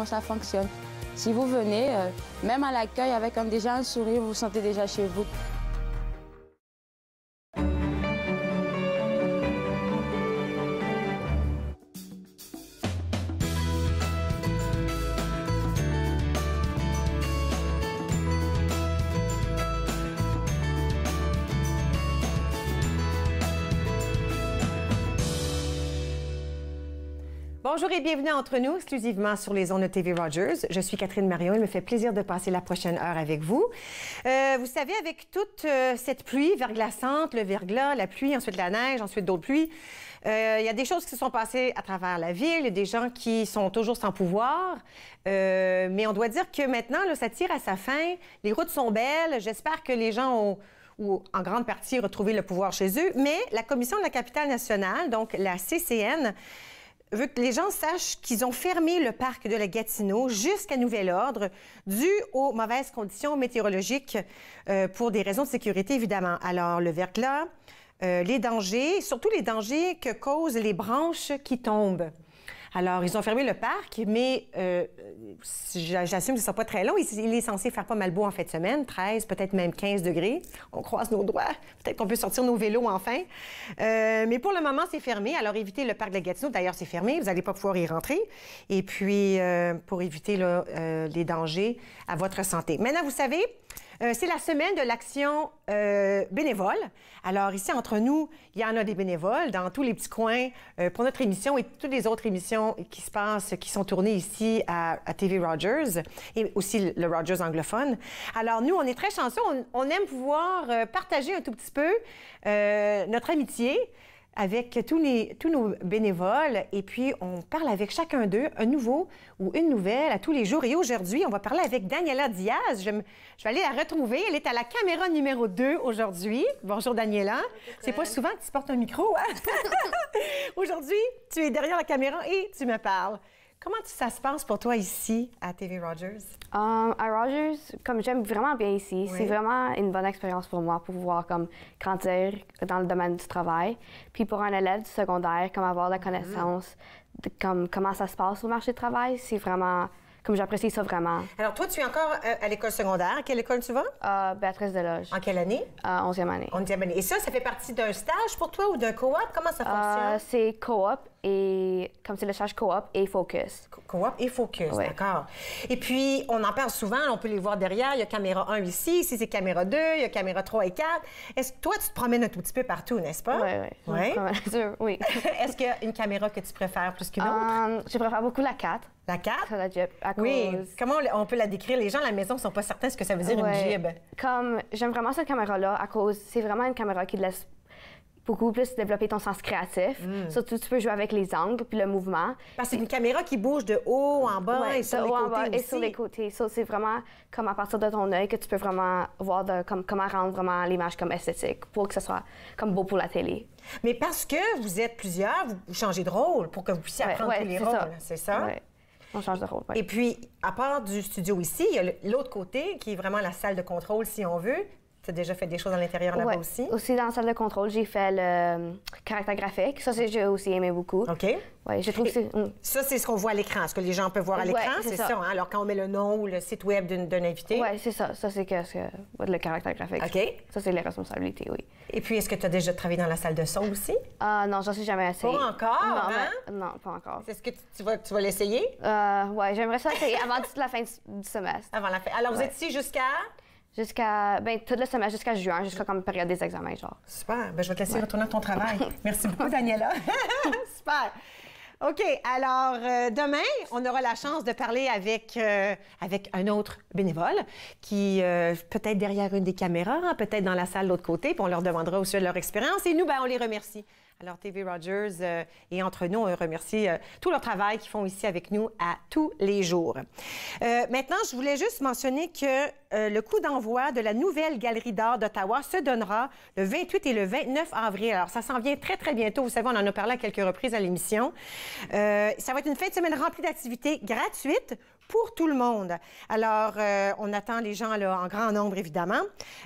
comment ça fonctionne. Si vous venez, même à l'accueil, avec déjà un sourire, vous vous sentez déjà chez vous. Bonjour et bienvenue entre nous, exclusivement sur les ondes de TV Rogers. Je suis Catherine Marion. Il me fait plaisir de passer la prochaine heure avec vous. Vous savez, avec toute cette pluie verglaçante, le verglas, la pluie, ensuite la neige, ensuite d'autres pluies, il y a des choses qui se sont passées à travers la ville. Il y a des gens qui sont toujours sans pouvoir. Mais on doit dire que maintenant, là, ça tire à sa fin. Les routes sont belles. J'espère que les gens ont ou en grande partie retrouvé le pouvoir chez eux. Mais la Commission de la capitale nationale, donc la CCN, veut que les gens sachent qu'ils ont fermé le parc de la Gatineau jusqu'à nouvel ordre, dû aux mauvaises conditions météorologiques pour des raisons de sécurité, évidemment. Alors, le verglas, les dangers, surtout les dangers que causent les branches qui tombent. Alors, ils ont fermé le parc, mais j'assume que ce ne sera pas très long. Il est censé faire pas mal beau en fin de semaine, 13, peut-être même 15 degrés. On croise nos doigts. Peut-être qu'on peut sortir nos vélos enfin. Mais pour le moment, c'est fermé. Alors, évitez le parc de la Gatineau. D'ailleurs, c'est fermé. Vous n'allez pas pouvoir y rentrer. Et puis, pour éviter là, les dangers à votre santé. Maintenant, vous savez, c'est la semaine de l'action bénévole. Alors, ici, entre nous, il y en a des bénévoles dans tous les petits coins pour notre émission et toutes les autres émissions qui se passent, qui sont tournées ici à TV Rogers et aussi le Rogers anglophone. Alors, nous, on est très chanceux. On aime pouvoir partager un tout petit peu notre amitié avec tous nos bénévoles. Et puis, on parle avec chacun d'eux, un nouveau ou une nouvelle à tous les jours. Et aujourd'hui, on va parler avec Daniela Diaz. Je vais aller la retrouver. Elle est à la caméra numéro 2 aujourd'hui. Bonjour, Daniela. C'est pas souvent que tu portes un micro, hein? Aujourd'hui, tu es derrière la caméra et tu me parles. Comment ça se passe pour toi ici à TV Rogers? À Rogers, comme j'aime vraiment bien ici, oui. C'est vraiment une bonne expérience pour moi pour pouvoir comme grandir dans le domaine du travail. Puis pour un élève du secondaire, comme avoir la connaissance de comment ça se passe au marché du travail, c'est vraiment comme j'apprécie ça vraiment. Alors toi, tu es encore à l'école secondaire. À quelle école tu vas? Béatrice Desloges. En quelle année? 11e année. 11e année. Et ça fait partie d'un stage pour toi ou d'un co-op? Comment ça fonctionne? C'est co-op et comme c'est le stage co-op et focus. Co-op et focus, oui. D'accord. Et puis, on en parle souvent, on peut les voir derrière. Il y a caméra 1 ici, ici c'est caméra 2, il y a caméra 3 et 4. Est-ce que toi, tu te promènes un tout petit peu partout, n'est-ce pas? Oui. Oui. Est-ce qu'il y a une caméra que tu préfères plus qu'une autre? Je préfère beaucoup la 4. La 4? La Jeep, à cause... Oui. Comment on peut la décrire? Les gens à la maison ne sont pas certains ce que ça veut dire une Jeep. Comme, j'aime vraiment cette caméra-là à cause, c'est vraiment une caméra qui te laisse beaucoup plus développer ton sens créatif. Surtout, tu peux jouer avec les angles puis le mouvement. Parce que c'est une caméra qui bouge de haut en bas et sur les côtés aussi. Et sur les côtés. So, c'est vraiment comme à partir de ton œil que tu peux vraiment voir comment rendre vraiment l'image comme esthétique pour que ce soit comme beau pour la télé. Mais parce que vous êtes plusieurs, vous changez de rôle pour que vous puissiez apprendre tous les rôles. C'est ça? Oui. On change de rôle, oui. Et puis, à part du studio ici, il y a l'autre côté qui est vraiment la salle de contrôle, si on veut. Tu as déjà fait des choses à l'intérieur là-bas aussi? Aussi, dans la salle de contrôle, j'ai fait le caractère graphique. Ça, j'ai aussi aimé beaucoup. OK. Oui, je trouve que c'est... Ça, c'est ce qu'on voit à l'écran, ce que les gens peuvent voir à l'écran, c'est ça. Hein? Alors, quand on met le nom ou le site web d'un invité? Oui, c'est ça. Ça, c'est le caractère graphique. OK. Ça, c'est les responsabilités, oui. Et puis, est-ce que tu as déjà travaillé dans la salle de son aussi? Non, j'en suis jamais essayé. Pas encore, non, hein? Non, pas encore. Est-ce que tu vas l'essayer? Oui, j'aimerais ça essayer avant la fin du semestre. Avant la fin. Alors, vous êtes ici jusqu'à? Tout le semestre, jusqu'à juin, jusqu'à comme période des examens, genre. Super. Ben, je vais te laisser retourner à ton travail. Merci beaucoup, Daniela. Super. OK. Alors, demain, on aura la chance de parler avec un autre bénévole qui peut-être derrière une des caméras, peut-être dans la salle de l'autre côté, puis on leur demandera aussi de leur expérience. Et nous, ben, on les remercie. Alors, TV Rogers et entre nous, on remercie tout leur travail qu'ils font ici avec nous à tous les jours. Maintenant, je voulais juste mentionner que le coup d'envoi de la nouvelle Galerie d'art d'Ottawa se donnera le 28 et le 29 avril. Alors, ça s'en vient très, très bientôt. Vous savez, on en a parlé à quelques reprises à l'émission. Ça va être une fin de semaine remplie d'activités gratuites pour tout le monde. Alors, on attend les gens là, en grand nombre, évidemment.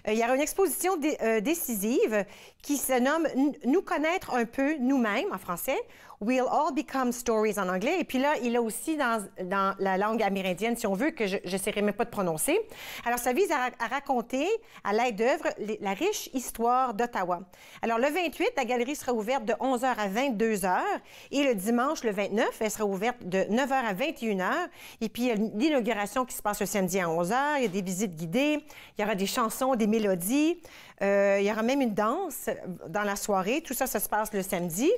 Il y aura une exposition décisive qui se nomme « Nous connaître un peu nous-mêmes » en français, We'll all become stories en anglais. Et puis là, il a aussi dans la langue amérindienne, si on veut, que je n'essaierai même pas de prononcer. Alors, ça vise à raconter, à l'aide d'œuvre, la riche histoire d'Ottawa. Alors, le 28, la galerie sera ouverte de 11h à 22h. Et le dimanche, le 29, elle sera ouverte de 9h à 21h. Et puis, il y a l'inauguration qui se passe le samedi à 11h. Il y a des visites guidées. Il y aura des chansons, des mélodies. Il y aura même une danse dans la soirée. Tout ça, ça se passe le samedi.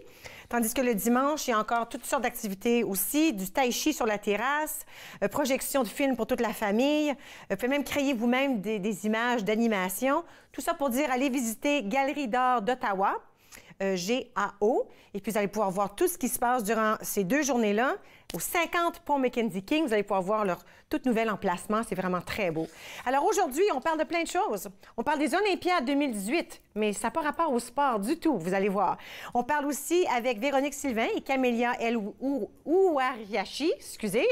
Tandis que le dimanche, il y a encore toutes sortes d'activités aussi, du tai chi sur la terrasse, projection de films pour toute la famille. Vous pouvez même créer vous-même des images d'animation. Tout ça pour dire, allez visiter Galerie d'art d'Ottawa, GAO. Et puis, vous allez pouvoir voir tout ce qui se passe durant ces 2 journées-là. Au 50 Pont Mackenzie King, vous allez pouvoir voir leur tout nouvel emplacement. C'est vraiment très beau. Alors aujourd'hui, on parle de plein de choses. On parle des Olympiades 2018, mais ça n'a pas rapport au sport du tout, vous allez voir. On parle aussi avec Véronique Sylvain et Camélia El Ouariachi, excusez.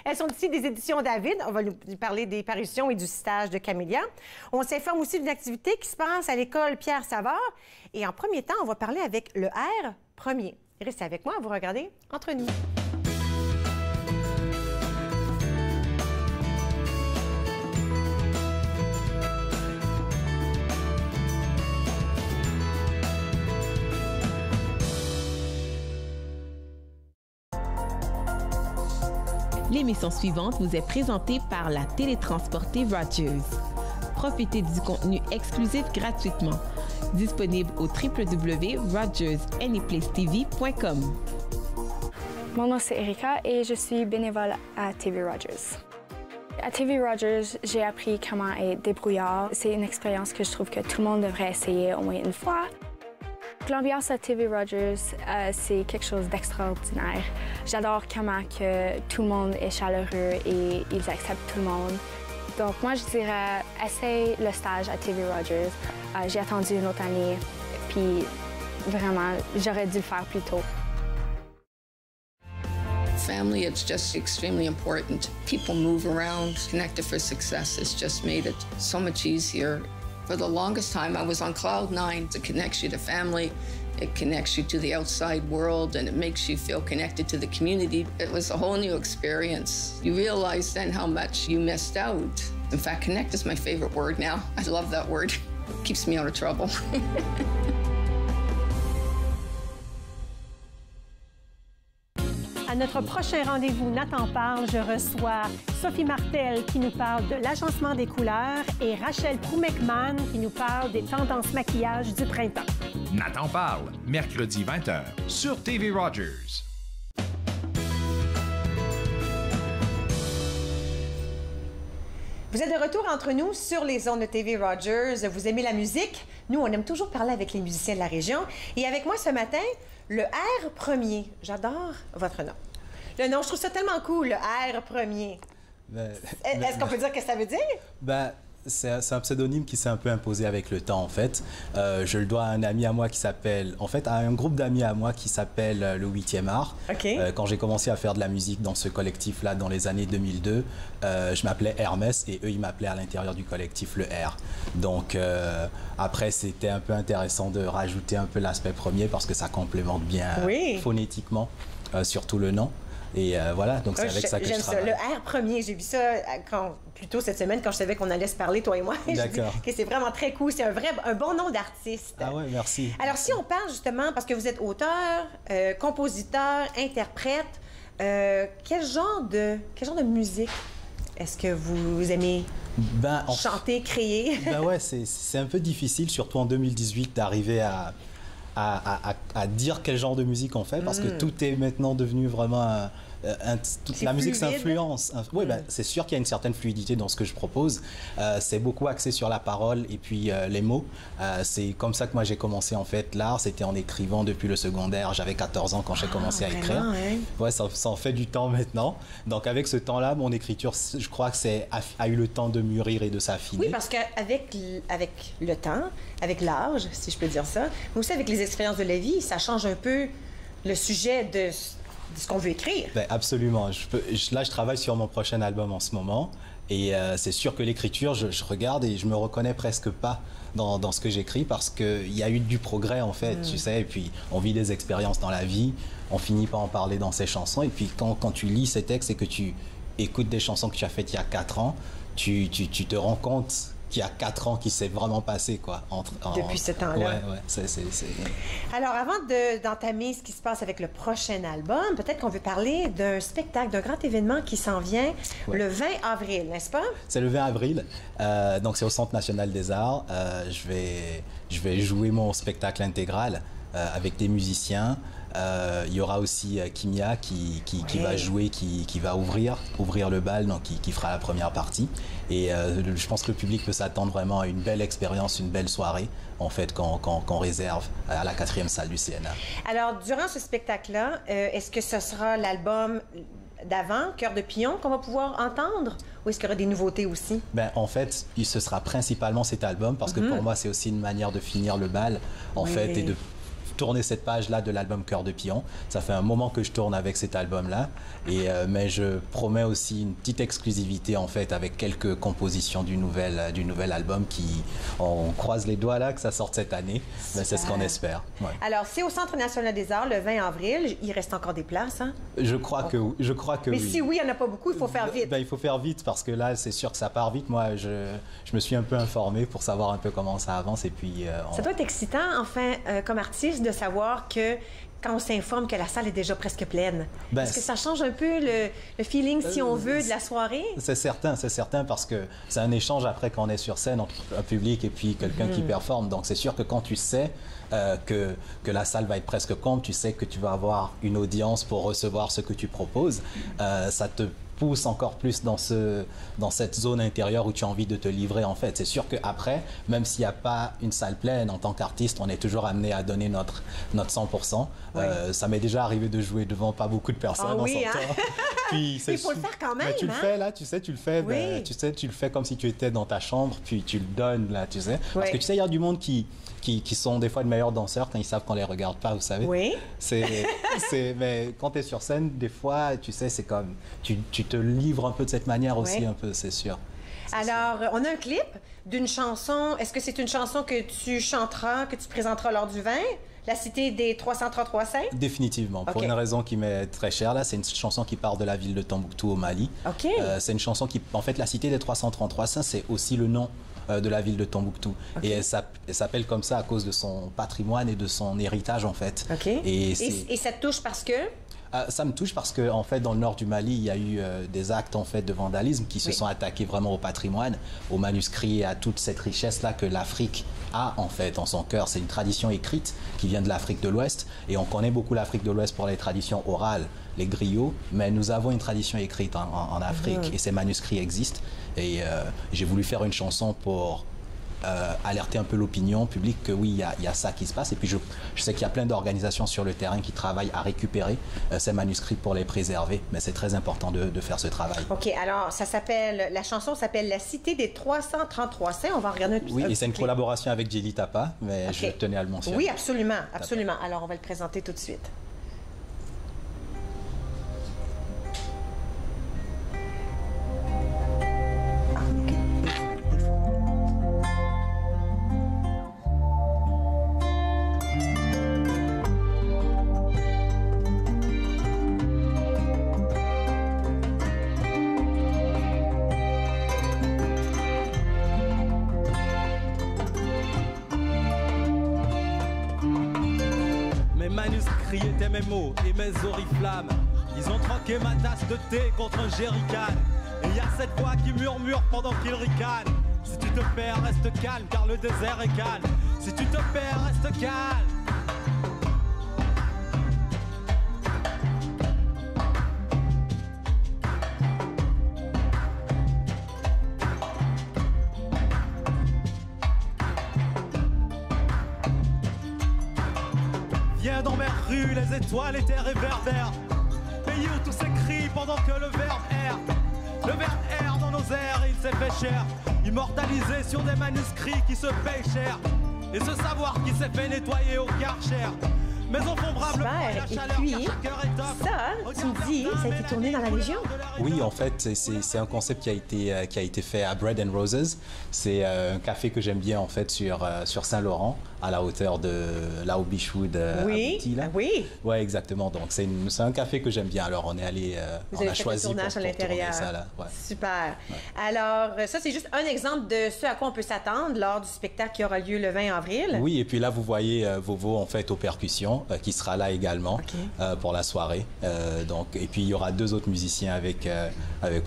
Elles sont ici des éditions David. On va nous parler des parutions et du stage de Camélia. On s'informe aussi d'une activité qui se passe à l'école Pierre Savard. Et en premier temps, on va parler avec le R premier. Restez avec moi, vous regardez Entre nous. L'émission suivante vous est présentée par la télétransportée Rogers. Profitez du contenu exclusif gratuitement. Disponible au www.rogersanyplacetv.com. Mon nom c'est Erika et je suis bénévole à TV Rogers. À TV Rogers, j'ai appris comment être débrouillard. C'est une expérience que je trouve que tout le monde devrait essayer au moins une fois. L'ambiance à TV Rogers, c'est quelque chose d'extraordinaire. J'adore comment que tout le monde est chaleureux et ils acceptent tout le monde. Donc moi, je dirais, essaye le stage à TV Rogers. J'ai attendu une autre année, puis vraiment, j'aurais dû le faire plus tôt. Family, it's just extremely important. People move around. Connected for Success has just made it so much easier. For the longest time, I was on cloud 9. It connects you to family, it connects you to the outside world, and it makes you feel connected to the community. It was a whole new experience. You realize then how much you missed out. In fact, connect is my favorite word now. I love that word. It keeps me out of trouble. À notre prochain rendez-vous Nathan parle, je reçois Sophie Martel qui nous parle de l'agencement des couleurs et Rachel Proumekman qui nous parle des tendances maquillage du printemps. Nathan parle, mercredi 20h sur TV Rogers. Vous êtes de retour entre nous sur les ondes de TV Rogers. Vous aimez la musique? Nous, on aime toujours parler avec les musiciens de la région. Et avec moi ce matin, le R premier. J'adore votre nom. Le nom, je trouve ça tellement cool, le R premier. Est-ce qu'on peut dire que ça veut dire? C'est un pseudonyme qui s'est un peu imposé avec le temps, en fait. Je le dois à un ami à moi qui s'appelle... En fait, à un groupe d'amis à moi qui s'appelle le 8e art. Okay. Quand j'ai commencé à faire de la musique dans ce collectif-là, dans les années 2002, je m'appelais Hermès et eux, ils m'appelaient à l'intérieur du collectif le R. Donc, après, c'était un peu intéressant de rajouter un peu l'aspect premier parce que ça complémente bien phonétiquement, surtout le nom. Et voilà, donc c'est avec ça que je travaille. J'aime ça, le R premier. J'ai vu ça plus tôt cette semaine quand je savais qu'on allait se parler, toi et moi. D'accord. Que c'est vraiment très cool. C'est un bon nom d'artiste. Ah ouais, merci. Alors, si on parle justement, parce que vous êtes auteur, compositeur, interprète, quel genre de musique est-ce que vous aimez chanter, créer? Ouais, c'est un peu difficile, surtout en 2018, d'arriver à dire quel genre de musique on fait, parce que tout est maintenant devenu vraiment... la musique s'influence. Oui, c'est sûr qu'il y a une certaine fluidité dans ce que je propose. C'est beaucoup axé sur la parole et puis les mots. C'est comme ça que moi j'ai commencé en fait l'art. C'était en écrivant depuis le secondaire. J'avais 14 ans quand j'ai commencé à écrire. Ouais, ça en fait du temps maintenant. Donc avec ce temps-là, mon écriture, je crois que a eu le temps de mûrir et de s'affiner. Oui, parce qu'avec le temps, avec l'âge, si je peux dire ça, mais aussi avec les expériences de la vie, ça change un peu le sujet de ce qu'on veut écrire. Absolument. Là, je travaille sur mon prochain album en ce moment. Et c'est sûr que l'écriture, je regarde et je me reconnais presque pas dans ce que j'écris parce qu'il y a eu du progrès en fait, tu sais, et puis on vit des expériences dans la vie, on finit par en parler dans ses chansons, et puis quand tu lis ces textes et que tu écoutes des chansons que tu as faites il y a 4 ans, tu te rends compte qu'il y a 4 ans qui s'est vraiment passé, quoi. Depuis ce temps-là. Ouais, Alors, avant d'entamer ce qui se passe avec le prochain album, peut-être qu'on veut parler d'un spectacle, d'un grand événement qui s'en vient le 20 avril, n'est-ce pas? C'est le 20 avril, donc c'est au Centre national des arts. Je vais jouer mon spectacle intégral avec des musiciens. Il y aura aussi Kimia qui va jouer, qui va ouvrir le bal, donc qui fera la première partie. Et je pense que le public peut s'attendre vraiment à une belle expérience, une belle soirée, en fait, qu'on réserve à la 4e salle du CNA. Alors, durant ce spectacle-là, est-ce que ce sera l'album d'avant, Cœur de Pion, qu'on va pouvoir entendre? Ou est-ce qu'il y aura des nouveautés aussi? Ben, en fait, ce sera principalement cet album, parce que pour moi, c'est aussi une manière de finir le bal, en fait, et de tourner cette page-là de l'album Cœur de Pion. Ça fait un moment que je tourne avec cet album-là, mais je promets aussi une petite exclusivité en fait avec quelques compositions du nouvel album on croise les doigts là que ça sorte cette année, mais c'est ce qu'on espère. Ouais. Alors c'est au Centre national des arts le 20 avril. Il reste encore des places, hein? Je crois que mais oui. Si oui, il n'y en a pas beaucoup, il faut faire vite. Ben, il faut faire vite parce que là c'est sûr que ça part vite. Moi je me suis un peu informé pour savoir un peu comment ça avance et puis ça doit être excitant enfin comme artiste de savoir que quand on s'informe que la salle est déjà presque pleine. Est-ce que ça change un peu le feeling, si on veut, de la soirée? C'est certain parce que c'est un échange après quand on est sur scène entre un public et puis quelqu'un qui performe. Donc c'est sûr que quand tu sais que la salle va être presque comble, tu sais que tu vas avoir une audience pour recevoir ce que tu proposes, ça te pousse encore plus dans cette zone intérieure où tu as envie de te livrer en fait. C'est sûr qu'après, même s'il n'y a pas une salle pleine, en tant qu'artiste, on est toujours amené à donner notre 100%. Oui. Ça m'est déjà arrivé de jouer devant pas beaucoup de personnes en sortant. Puis il faut le faire quand même. Mais tu le fais là, tu sais, tu le fais, tu le fais comme si tu étais dans ta chambre, puis tu le donnes là, tu sais. Parce que tu sais, il y a du monde qui sont des fois de meilleurs danseurs quand ils savent qu'on les regarde pas, vous savez. Oui. Mais quand tu es sur scène, des fois, tu sais, c'est comme tu te livres un peu de cette manière aussi, un peu, c'est sûr. Alors, on a un clip d'une chanson. Est-ce que c'est une chanson que tu chanteras, que tu présenteras lors du 20? La cité des 333 saints? Définitivement. Pour une raison qui m'est très chère, là, c'est une chanson qui part de la ville de Tombouctou au Mali. C'est une chanson qui, en fait, la cité des 333 saints, c'est aussi le nom de la ville de Tombouctou. Et elle s'appelle comme ça à cause de son patrimoine et de son héritage, en fait. Et ça te touche parce que? Ça me touche parce que, en fait, dans le nord du Mali, il y a eu des actes en fait de vandalisme qui se sont attaqués vraiment au patrimoine, aux manuscrits et à toute cette richesse-là que l'Afrique a en fait en son cœur. C'est une tradition écrite qui vient de l'Afrique de l'Ouest et on connaît beaucoup l'Afrique de l'Ouest pour les traditions orales, les griots, mais nous avons une tradition écrite en Afrique et ces manuscrits existent. Et j'ai voulu faire une chanson pour alerter un peu l'opinion publique que oui, il y a ça qui se passe. Et puis je sais qu'il y a plein d'organisations sur le terrain qui travaillent à récupérer ces manuscrits pour les préserver, mais c'est très important de faire ce travail. OK, alors la chanson s'appelle La Cité des 333 saints. On va regarder un peu. Oui, et c'est une collaboration avec Jelly Tapa, mais je tenais à le mentionner. Oui, absolument, absolument. Alors on va le présenter tout de suite. Étaient mes mots et mes oriflammes. Ils ont troqué ma tasse de thé contre un jerrycan. Et il y a cette voix qui murmure pendant qu'il ricane. Si tu te perds, reste calme car le désert est calme. Si tu te perds, reste calme. Viens dans mes rues, les étoiles étaient réverbères. Pays où tout s'écrit pendant que le verbe erre. Le verbe erre dans nos airs et il s'est fait cher. Immortalisé sur des manuscrits qui se payent cher. Et ce savoir qui s'est fait nettoyer au Karcher. Mais encombrable par la chaleur car chaque heure est top. Ça, tu me dit, ça a été tourné dans la région? Oui, en fait, c'est un concept qui a été fait à Bread and Roses. C'est un café que j'aime bien, en fait, sur Saint-Laurent, à la hauteur de là où Beechwood aboutit, là. Oui. Oui, exactement. Donc, c'est un café que j'aime bien. Alors, on est allé, on a choisi pour l'intérieur. Ça, là. Ouais. Super. Ouais. Alors, ça, c'est juste un exemple de ce à quoi on peut s'attendre lors du spectacle qui aura lieu le 20 avril. Oui, et puis là, vous voyez Vovo, en fait, aux percussions, qui sera là également pour la soirée. Donc, et puis, il y aura 2 autres musiciens avec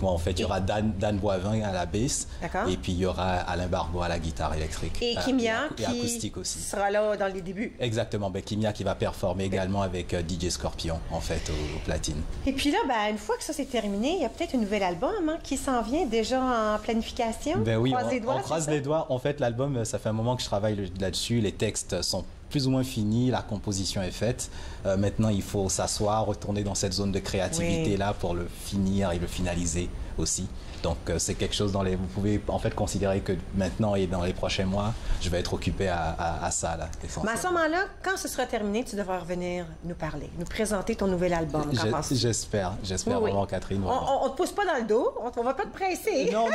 moi, en fait. Il y aura Dan Boivin à la basse. Et puis, il y aura Alain Barbeau à la guitare électrique. Et Kimia, et acoustique aussi. Sera là dans les débuts. Exactement. Ben, Kimia qui va performer également avec DJ Scorpion, en fait, au platine. Et puis là, ben, une fois que ça c'est terminé, il y a peut-être un nouvel album qui s'en vient déjà en planification. Ben oui, on croise les doigts. En fait, l'album, ça fait un moment que je travaille là-dessus. Les textes sont plus ou moins finis, la composition est faite. Maintenant, il faut s'asseoir, retourner dans cette zone de créativité-là pour le finir et le finaliser aussi. Donc, c'est quelque chose vous pouvez en fait considérer que maintenant et dans les prochains mois, je vais être occupé à ça, là. Mais à ce moment-là, quand ce sera terminé, tu devras revenir nous parler, nous présenter ton nouvel album. J'espère vraiment, Catherine. On ne te pousse pas dans le dos, on ne va pas te presser. Non,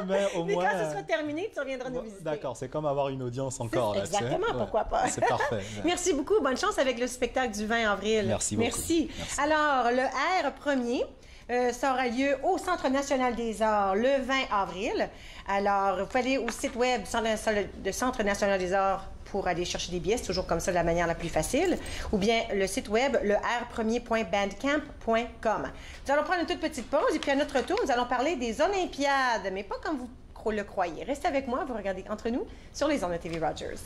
mais au moins... Mais quand ce sera terminé, tu reviendras nous visiter. D'accord, c'est comme avoir une audience encore. Là, exactement, pourquoi pas. C'est parfait. Merci beaucoup, bonne chance avec le spectacle du 20 avril. Merci beaucoup. Merci. Alors, le R premier... ça aura lieu au Centre national des arts le 20 avril. Alors, vous pouvez aller au site web du Centre national des arts pour aller chercher des billets. C'est toujours comme ça de la manière la plus facile. Ou bien le site web, le rpremier.bandcamp.com. Nous allons prendre une toute petite pause et puis à notre tour, nous allons parler des Olympiades, mais pas comme vous le croyez. Restez avec moi, vous regardez Entre nous sur les ondes de TV Rogers.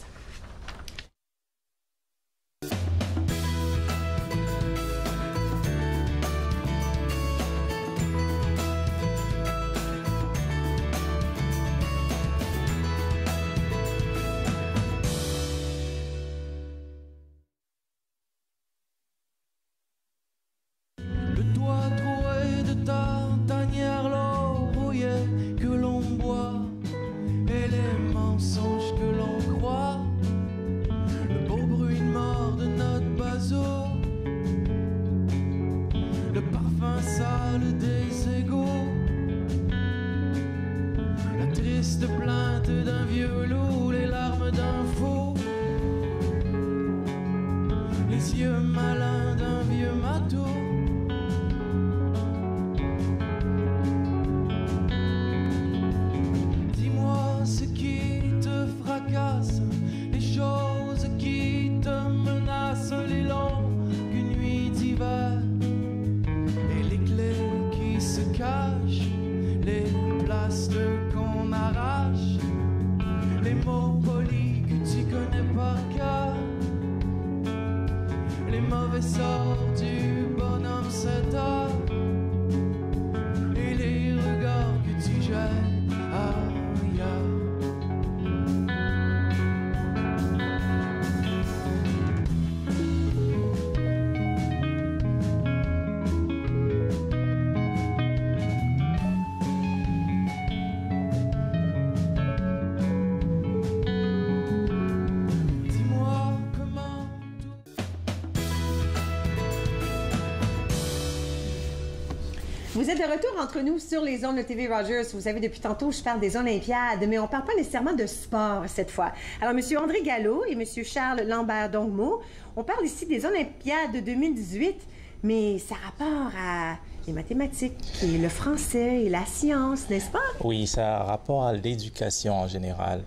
Vous êtes de retour entre nous sur les ondes de TV Rogers. Vous savez, depuis tantôt, je parle des Olympiades, mais on ne parle pas nécessairement de sport cette fois. Alors, M. André Gallo et M. Charles Lambert-Dongmo, on parle ici des Olympiades de 2018, mais ça a rapport à les mathématiques, et le français et la science, n'est-ce pas? Oui, ça a rapport à l'éducation en général.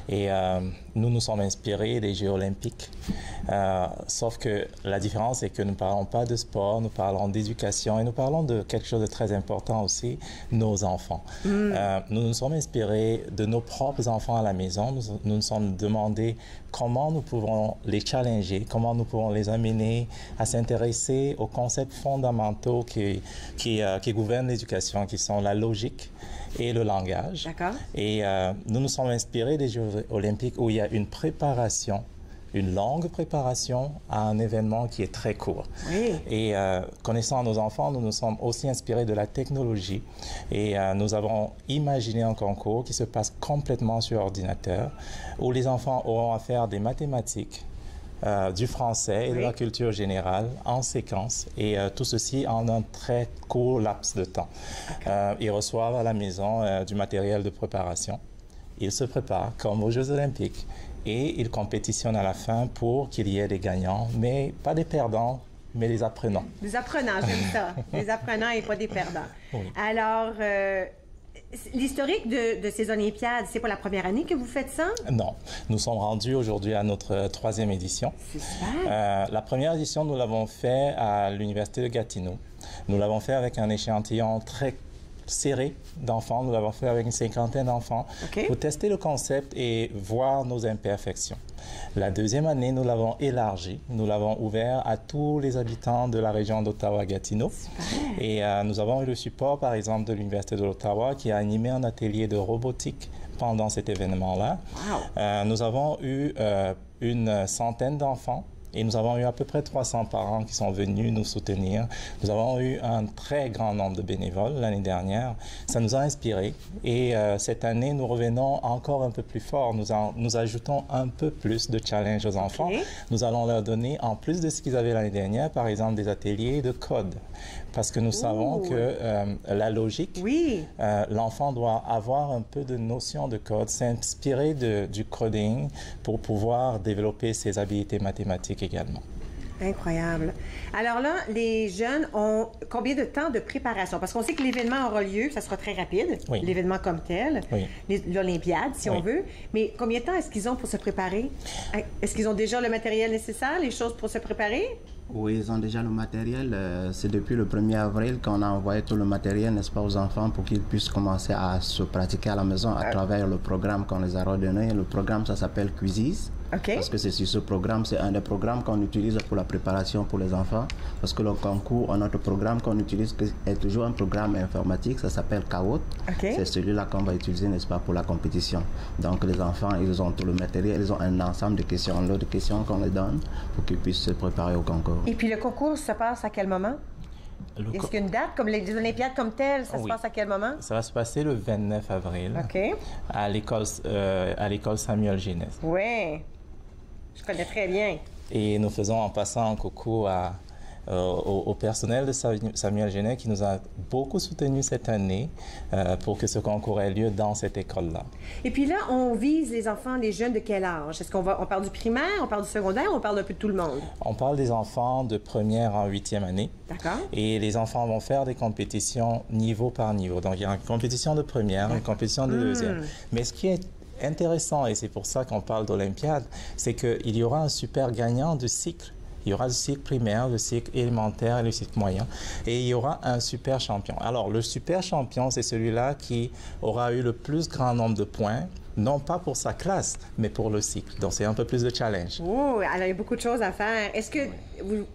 Et nous nous sommes inspirés des Jeux olympiques. Sauf que la différence, c'est que nous ne parlons pas de sport, nous parlons d'éducation et nous parlons de quelque chose de très important aussi, nos enfants. Nous nous sommes inspirés de nos propres enfants à la maison. Nous nous sommes demandé comment nous pouvons les challenger, comment nous pouvons les amener à s'intéresser aux concepts fondamentaux qui gouvernent l'éducation, qui sont la logique et le langage. D'accord. Et nous nous sommes inspirés des Jeux olympiques où il y a une préparation, une longue préparation à un événement qui est très court. Oui. Et connaissant nos enfants, nous nous sommes aussi inspirés de la technologie et nous avons imaginé un concours qui se passe complètement sur ordinateur où les enfants auront à faire des mathématiques du français et de la culture générale en séquence, et tout ceci en un très court laps de temps. Ils reçoivent à la maison du matériel de préparation. Ils se préparent comme aux Jeux olympiques et ils compétitionnent à la fin pour qu'il y ait des gagnants, mais pas des perdants, mais des apprenants. Des apprenants, j'aime ça. Des apprenants et pas des perdants. Oui. Alors, l'historique de ces Olympiades, c'est pas la première année que vous faites ça? Non. Nous sommes rendus aujourd'hui à notre 3e édition. C'est super. La première édition, nous l'avons fait à l'Université de Gatineau. Nous l'avons fait avec un échantillon très serré d'enfants. Nous l'avons fait avec une 50aine d'enfants pour tester le concept et voir nos imperfections. La 2e année, nous l'avons élargi. Nous l'avons ouvert à tous les habitants de la région d'Ottawa-Gatineau. Et nous avons eu le support, par exemple, de l'Université de l'Ottawa qui a animé un atelier de robotique pendant cet événement-là. Wow. Nous avons eu une centaine d'enfants. Et nous avons eu à peu près 300 parents qui sont venus nous soutenir. Nous avons eu un très grand nombre de bénévoles l'année dernière. Ça nous a inspirés. Et cette année, nous revenons encore un peu plus fort. Nous ajoutons un peu plus de challenge aux enfants. Nous allons leur donner, en plus de ce qu'ils avaient l'année dernière, par exemple, des ateliers de code. Parce que nous savons que la logique, l'enfant doit avoir un peu de notion de code, s'inspirer du coding pour pouvoir développer ses habiletés mathématiques également. Incroyable. Alors là, les jeunes ont combien de temps de préparation? Parce qu'on sait que l'événement aura lieu, ça sera très rapide, l'événement comme tel, l'Olympiade, si on veut. Mais combien de temps est-ce qu'ils ont pour se préparer? Est-ce qu'ils ont déjà le matériel nécessaire, les choses pour se préparer? Oui, ils ont déjà le matériel. C'est depuis le 1er avril qu'on a envoyé tout le matériel, n'est-ce pas, aux enfants pour qu'ils puissent commencer à se pratiquer à la maison à travers le programme qu'on les a redonné. Le programme, ça s'appelle Quizzes. Parce que c'est sur ce programme, c'est un des programmes qu'on utilise pour la préparation pour les enfants. Parce que le concours, notre programme qu'on utilise est toujours un programme informatique, ça s'appelle Kahoot. C'est celui-là qu'on va utiliser, n'est-ce pas, pour la compétition. Donc les enfants, ils ont tout le matériel, ils ont un ensemble de questions, lot de questions qu'on les donne pour qu'ils puissent se préparer au concours. Et puis le concours se passe à quel moment? Est-ce qu'il y a une date, comme les Olympiades comme telles, ça se passe à quel moment? Ça va se passer le 29 avril à l'école Samuel Genès. Oui, je connais très bien. Et nous faisons en passant un coucou au personnel de Samuel Genès qui nous a beaucoup soutenus cette année pour que ce concours ait lieu dans cette école-là. Et puis là, on vise les enfants, les jeunes de quel âge? Est-ce qu'on parle du primaire, on parle du secondaire, on parle un peu de tout le monde? On parle des enfants de première en 8e année. D'accord. Et les enfants vont faire des compétitions niveau par niveau. Donc, il y a une compétition de première, une compétition de deuxième. Mais ce qui est intéressant, et c'est pour ça qu'on parle d'Olympiade, c'est qu'il y aura un super gagnant du cycle. Il y aura le cycle primaire, le cycle élémentaire et le cycle moyen. Et il y aura un super champion. Alors, le super champion, c'est celui-là qui aura eu le plus grand nombre de points, non pas pour sa classe, mais pour le cycle. Donc, c'est un peu plus de challenge. Oh, alors il y a beaucoup de choses à faire. Est-ce que vous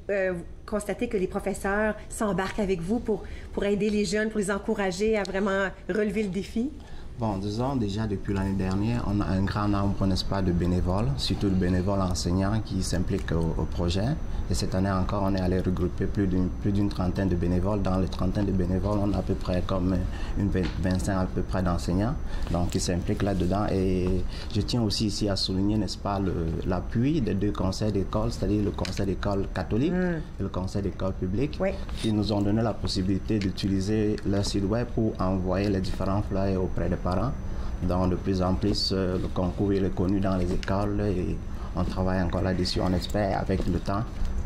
constatez que les professeurs s'embarquent avec vous pour aider les jeunes, pour les encourager à vraiment relever le défi? Bon, disons déjà depuis l'année dernière, on a un grand nombre, n'est-ce pas, de bénévoles, surtout de bénévoles enseignants qui s'impliquent au projet. Et cette année encore, on est allé regrouper plus d'une trentaine de bénévoles. Dans les trentaines de bénévoles, on a à peu près comme une 25 à peu près d'enseignants donc qui s'impliquent là-dedans. Et je tiens aussi ici à souligner, n'est-ce pas, l'appui des deux conseils d'école, c'est-à-dire le conseil d'école catholique et le conseil d'école publique, qui nous ont donné la possibilité d'utiliser leur site web pour envoyer les différents flyers auprès des parents. Donc de plus en plus, le concours est reconnu dans les écoles et on travaille encore là-dessus. On espère avec le temps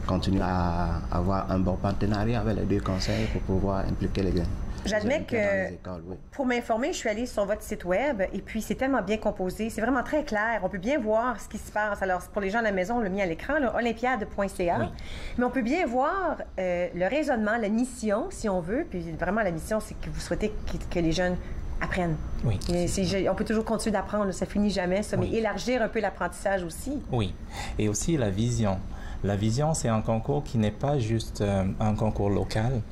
continuer à avoir un bon partenariat avec les deux conseils pour pouvoir impliquer les jeunes. J'admets que pour m'informer, je suis allée sur votre site web et puis c'est tellement bien composé, c'est vraiment très clair, on peut bien voir ce qui se passe. Alors pour les gens à la maison, on l'a mis à l'écran, olympiade.ca, mais on peut bien voir le raisonnement, la mission si on veut, puis vraiment la mission c'est que vous souhaitez que les jeunes apprennent. Oui. On peut toujours continuer d'apprendre, ça finit jamais ça, mais élargir un peu l'apprentissage aussi. Oui, et aussi la vision. La vision, c'est un concours qui n'est pas juste un concours local.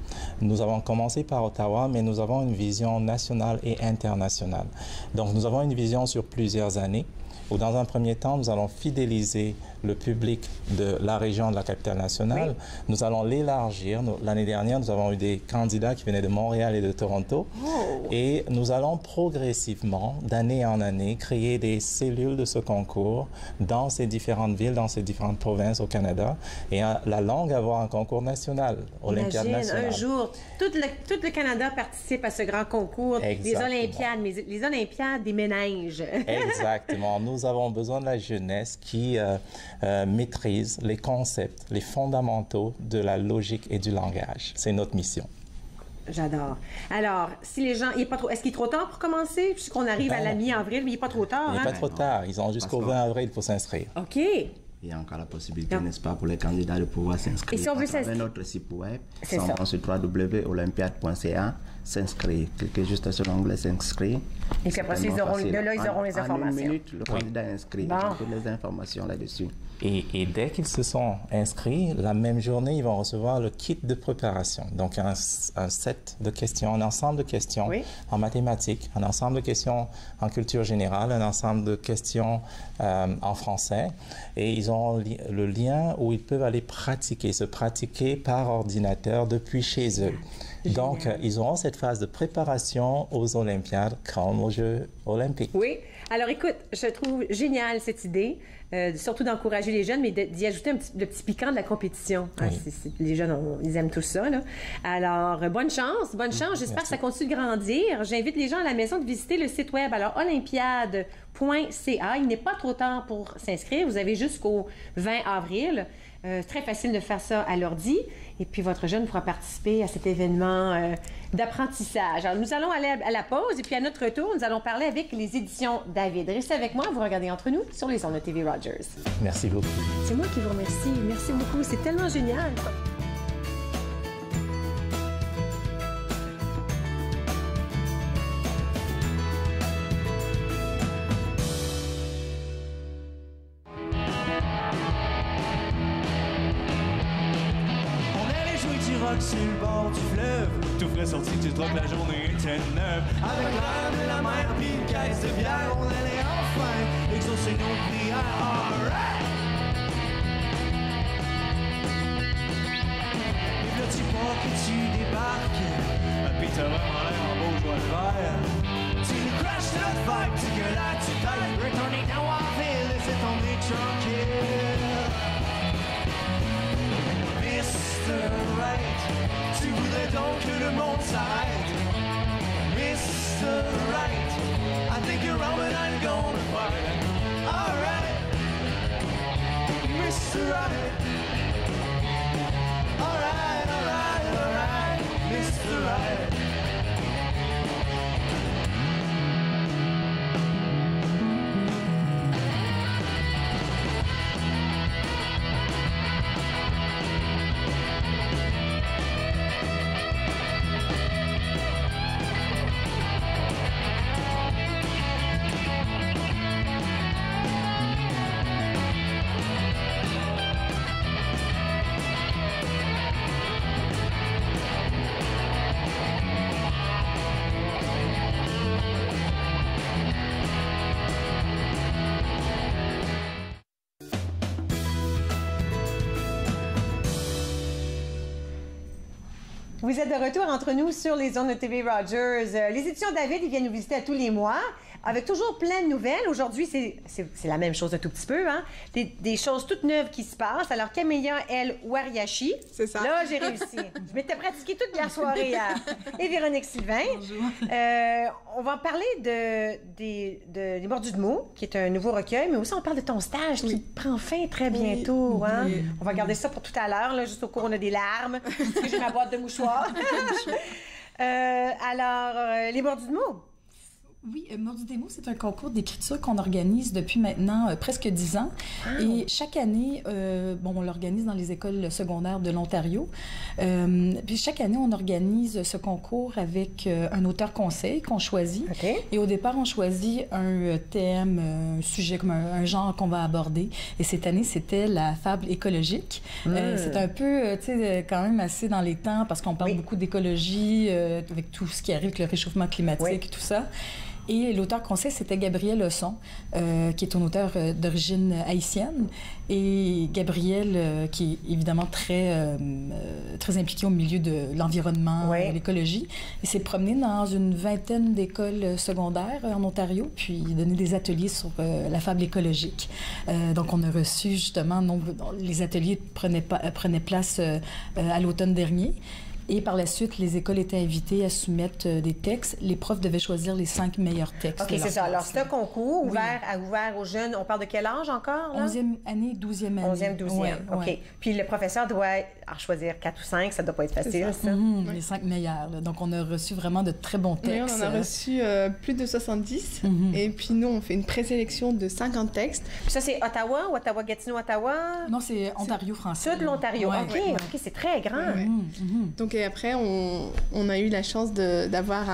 Nous avons commencé par Ottawa, mais nous avons une vision nationale et internationale. Donc, nous avons une vision sur plusieurs années, où dans un premier temps, nous allons fidéliser le public de la région de la capitale nationale. Oui. Nous allons l'élargir. L'année dernière, nous avons eu des candidats qui venaient de Montréal et de Toronto. Oh. Et nous allons progressivement, d'année en année, créer des cellules de ce concours dans ces différentes villes, dans ces différentes provinces au Canada. Et la longue, avoir un concours national, Olympiade nationale. Un jour, tout le Canada participe à ce grand concours. Exactement. Les Olympiades, mais les Olympiades des ménages. Exactement. Nous avons besoin de la jeunesse qui maîtrise les concepts, les fondamentaux de la logique et du langage. C'est notre mission. J'adore. Alors, si les gens, est-ce qu'il est trop tard pour commencer? Puisqu'on arrive à la mi-avril, mais il n'est pas trop tard. Il n'est pas trop tard. Ils ont jusqu'au 20 avril pour s'inscrire. OK. Il y a encore la possibilité, n'est-ce pas, pour les candidats de pouvoir s'inscrire. Et si on veut s'inscrire notre site web, sur www.olympiade.ca, s'inscrire. Cliquez juste sur l'onglet s'inscrire. Et puis après, ils auront les informations. En une minute, le candidat est inscrit. Bon. Ils ont toutes les informations là-dessus. Et dès qu'ils se sont inscrits, la même journée, ils vont recevoir le kit de préparation. Donc, un set de questions, un ensemble de questions en mathématiques, un ensemble de questions en culture générale, un ensemble de questions en français. Et ils ont le lien où ils peuvent aller se pratiquer par ordinateur depuis chez eux. Donc, ils auront cette phase de préparation aux Olympiades comme aux Jeux olympiques. Oui. Alors, écoute, je trouve géniale cette idée, surtout d'encourager les jeunes, mais d'y ajouter le petit piquant de la compétition. Oui. Les jeunes, ils aiment tout ça, là. Alors, bonne chance, bonne chance. J'espère que ça continue de grandir. J'invite les gens à la maison de visiter le site web. Alors, olympiade.ca. Il n'est pas trop tard pour s'inscrire. Vous avez jusqu'au 20 avril. Très facile de faire ça à l'ordi. Et puis, votre jeune pourra participer à cet événement d'apprentissage. Alors, nous allons aller à la pause. Et puis, à notre retour, nous allons parler avec les éditions David. Restez avec moi. Vous regardez Entre nous sur les ondes de TV Rogers. Merci beaucoup. C'est moi qui vous remercie. Merci beaucoup. C'est tellement génial. Sur le bord du fleuve, tout frais sorti du truck, la journée était neuve. Avec l'air de la mer puis une caisse de bière, on allait enfin exaucer nos prières. All right! Et là tu pars que tu débarques, puis t'as vraiment l'air en beau joie de vert. Tu nous crashes notre vibe, tu gueules à tu tailles, retourner dans la ville, laissez tomber tranquille. Mr. Right, tu voudrais donc que le monde s'arrête. Mr. Right, I think you're wrong but I'm gonna fight. Alright, Mr. Right. Alright, alright, alright, Mr. Right. Vous êtes de retour entre nous sur les ondes de TV Rogers. Les éditions David, ils viennent nous visiter à tous les mois avec toujours plein de nouvelles. Aujourd'hui, c'est la même chose un tout petit peu, hein? Des choses toutes neuves qui se passent. Alors, Camélia El Wariachi. C'est ça. Là, j'ai réussi. Je m'étais pratiquée toute la soirée hier. Et Véronique Sylvain. Bonjour. On va parler des Mordus de mots, qui est un nouveau recueil, mais aussi on parle de ton stage qui prend fin très bientôt. Oui. Hein? Oui. On va garder ça pour tout à l'heure, juste au cours, on a des larmes, parce que j'ai ma boîte de mouchoirs. Alors, les Mordus de mots. Oui, Mordus des mots, c'est un concours d'écriture qu'on organise depuis maintenant presque 10 ans. Ah. Et chaque année, on l'organise dans les écoles secondaires de l'Ontario. Puis chaque année, on organise ce concours avec un auteur-conseil qu'on choisit. Okay. Et au départ, on choisit un thème, un sujet, comme un genre qu'on va aborder. Et cette année, c'était la fable écologique. C'est un peu, tu sais, quand même assez dans les temps parce qu'on parle beaucoup d'écologie avec tout ce qui arrive avec le réchauffement climatique et tout ça. Et l'auteur conseil, c'était Gabriel Leçon, qui est un auteur d'origine haïtienne. Et Gabriel, qui est évidemment très impliqué au milieu de l'environnement, de l'écologie, il s'est promené dans une vingtaine d'écoles secondaires en Ontario, puis il donnait des ateliers sur la fable écologique. Donc, on a reçu justement, les ateliers prenaient place à l'automne dernier. Et par la suite, les écoles étaient invitées à soumettre des textes. Les profs devaient choisir les 5 meilleurs textes. OK, c'est ça. Alors, c'est un concours ouvert aux jeunes. On parle de quel âge encore? Là? 11e année, 12e année. 11e, 12e. Ouais, OK. ouais. Puis le professeur doit choisir 4 ou 5. Ça ne doit pas être facile, ça. Les 5 meilleurs. Là. Donc, on a reçu vraiment de très bons textes. Oui, on en a reçu plus de 70. Et puis, nous, on fait une présélection de 50 textes. Puis ça, c'est Ottawa ou Ottawa-Gatineau-Ottawa? Non, c'est Ontario français. Tout l'Ontario. OK, OK, c'est très grand. Donc, et après, on a eu la chance d'avoir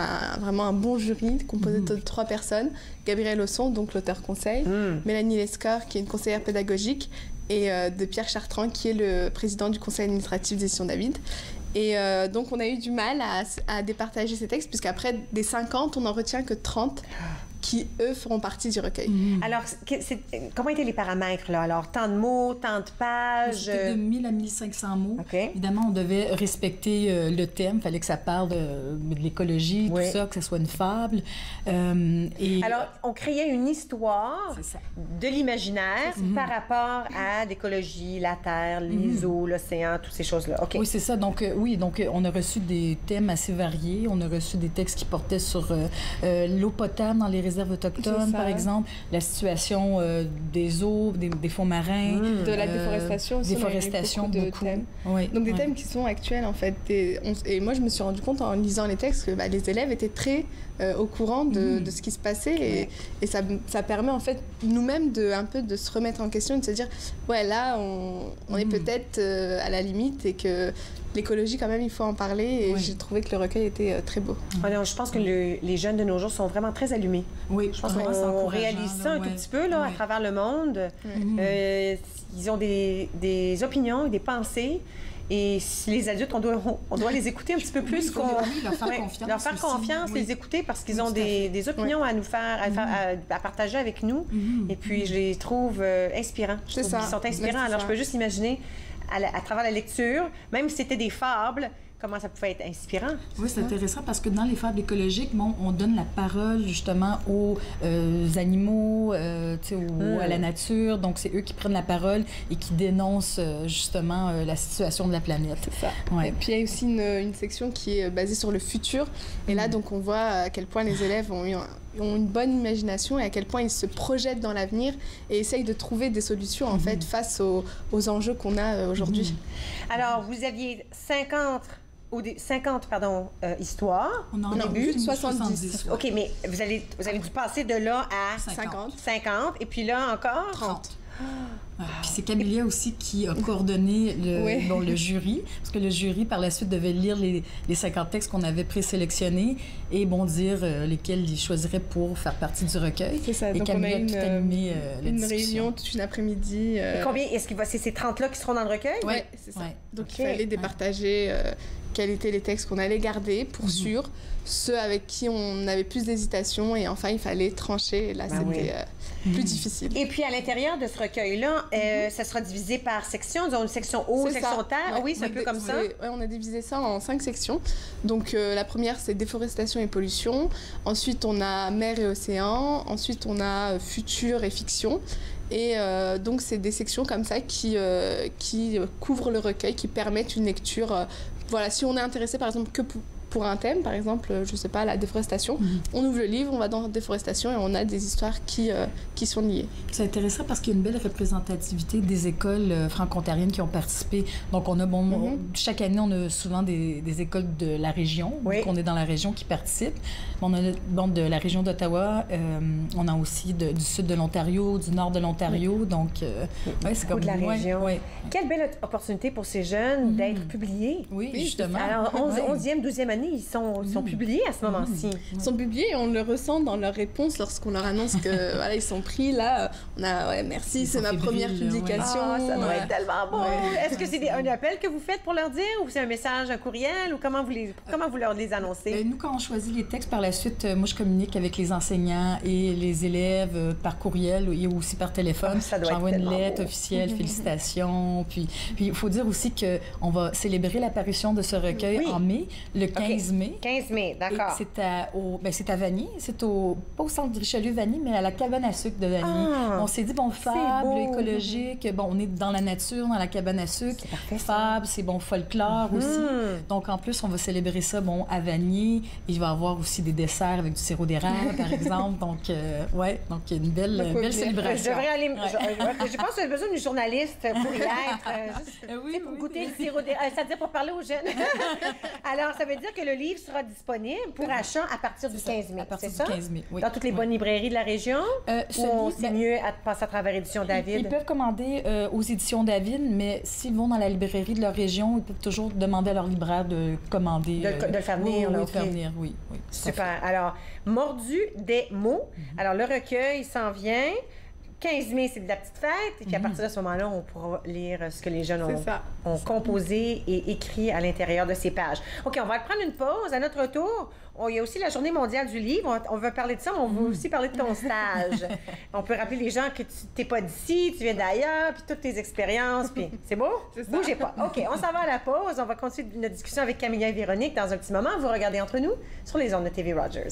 vraiment un bon jury composé de 3 personnes. Gabriel Leçon, donc l'auteur conseil, Mélanie Lescor, qui est une conseillère pédagogique, et de Pierre Chartrand, qui est le président du conseil administratif des Sessions David. Et donc, on a eu du mal à départager ces textes, puisqu'après, des 50, on n'en retient que 30 qui, eux, feront partie du recueil. Alors, comment étaient les paramètres, là? Alors, tant de mots, tant de pages? C'était de 1000 à 1500 mots. Évidemment, on devait respecter le thème. Il fallait que ça parle de l'écologie, tout ça, que ce soit une fable. Alors, on créait une histoire de l'imaginaire par rapport à l'écologie, la terre, les eaux, l'océan, toutes ces choses-là. Oui, c'est ça. Donc, on a reçu des thèmes assez variés. On a reçu des textes qui portaient sur l'eau potable dans les réserves autochtones, par exemple, la situation des eaux, des fonds marins. De la déforestation aussi. Déforestation, beaucoup. Thèmes. Donc, des thèmes qui sont actuels, en fait. Et moi, je me suis rendu compte en lisant les textes que les élèves étaient très au courant de ce qui se passait. Et ça permet, en fait, nous-mêmes un peu de se remettre en question et de se dire, ouais, là, on est peut-être à la limite et que l'écologie, quand même, il faut en parler. Et j'ai trouvé que le recueil était très beau. Je pense que les jeunes de nos jours sont vraiment très allumés. Oui, je pense qu'on réalise ça un tout petit peu là, à travers le monde. Ils ont des opinions et des pensées. Et si les adultes, on doit les écouter un petit peu plus. Leur faire confiance. Leur faire confiance, les écouter parce qu'ils ont des opinions à nous faire, à partager avec nous. Et puis, je les trouve inspirants. Ils sont inspirants. Alors, je peux juste imaginer, à travers la lecture, même si c'était des fables, comment ça pouvait être inspirant. Oui, c'est intéressant parce que dans les fables écologiques, on donne la parole justement aux animaux, à la nature. Donc, c'est eux qui prennent la parole et qui dénoncent justement la situation de la planète. C'est ça. Et puis, il y a aussi une section qui est basée sur le futur. Et là, donc, on voit à quel point les élèves ont une bonne imagination et à quel point ils se projettent dans l'avenir et essayent de trouver des solutions, en fait, face aux enjeux qu'on a aujourd'hui. Alors, vous aviez 50 histoires. On en a début, 70. OK, mais vous avez dû passer de là à 50. Et puis là encore? 30. Puis c'est Camélia aussi qui a coordonné le jury, parce que le jury, par la suite, devait lire les 50 textes qu'on avait présélectionnés et dire lesquels ils choisiraient pour faire partie du recueil. C'est ça. Et donc Camélia on a a tout animé la discussion. Réunion toute une après-midi. Et combien? Est-ce que c'est ces 30-là qui seront dans le recueil? Oui, c'est ça. Donc il fallait départager quels étaient les textes qu'on allait garder pour sûr, ceux avec qui on avait plus d'hésitation et enfin il fallait trancher. Et là, c'était plus difficile. Et puis à l'intérieur de ce recueil-là, ça sera divisé par section, disons une section eau, une section terre. Oui, c'est un peu comme ça. Oui, on a divisé ça en 5 sections. Donc la première, c'est déforestation et pollution. Ensuite, on a mer et océan. Ensuite, on a futur et fiction. Et donc, c'est des sections comme ça qui couvrent le recueil, qui permettent une lecture. Voilà, si on est intéressé, par exemple, que pour un thème, par exemple, je sais pas, la déforestation, on ouvre le livre, on va dans la déforestation et on a des histoires qui sont liées. C'est intéressant parce qu'il y a une belle représentativité des écoles franco-ontariennes qui ont participé. Donc, on a, chaque année, on a souvent des écoles de la région, donc on est dans la région qui participent. On a de la région d'Ottawa, on a aussi du sud de l'Ontario, du nord de l'Ontario, donc c'est comme... de la région. Quelle belle opportunité pour ces jeunes d'être publiés. Oui, justement. Alors, 11e, 12e année, Véronique, ils sont publiés à ce moment-ci. Ils sont publiés et on le ressent dans leurs réponses lorsqu'on leur annonce que voilà, ils sont pris. Là, on a merci, c'est ma première publication. Ah, ça doit être tellement beau. Est-ce que c'est un appel que vous faites pour leur dire ou c'est un message, un courriel ou comment vous leur les annoncez? Nous, quand on choisit les textes par la suite, moi, je communique avec les enseignants et les élèves par courriel et aussi par téléphone. J'envoie une lettre officielle, félicitations. Puis il faut dire aussi qu'on va célébrer l'apparition de ce recueil en mai, le 15 mai. 15 mai, d'accord. C'est à Vanier, pas au centre Richelieu-Vanier, mais à la cabane à sucre de Vanier. On s'est dit, fable, écologique, on est dans la nature, dans la cabane à sucre. Fable, c'est folklore aussi. Donc, en plus, on va célébrer ça, à Vanier. Il va y avoir aussi des desserts avec du sirop d'érable, par exemple. Donc, donc il y a une belle célébration. Je devrais aller... Je pense que j'ai besoin d'une journaliste pour y être, pour goûter le sirop d'érable. C'est-à-dire pour parler aux jeunes. Alors, ça veut dire que le livre sera disponible pour achat à partir du 15 mai, c'est ça? 15 mai, oui. Dans toutes les bonnes librairies de la région? Ou c'est mieux à passer à travers Éditions David? Ils peuvent commander aux Éditions David, mais s'ils vont dans la librairie de leur région, ils peuvent toujours demander à leur libraire de commander. De le faire venir. De faire venir, oui. Super. Alors, Mordu des mots. Alors, le recueil s'en vient. 15 mai, c'est de la petite fête. Et puis, à partir de ce moment-là, on pourra lire ce que les jeunes ont composé et écrit à l'intérieur de ces pages. OK, on va prendre une pause. À notre retour, il y a aussi la Journée mondiale du livre. On veut parler de ça, mais on veut aussi parler de ton stage. On peut rappeler les gens que tu n'es pas d'ici, tu viens d'ailleurs, puis toutes tes expériences. Puis c'est beau? Bougez pas. OK, on s'en va à la pause. On va continuer notre discussion avec Camilla et Véronique dans un petit moment. Vous regardez Entre nous sur les ondes de TV Rogers.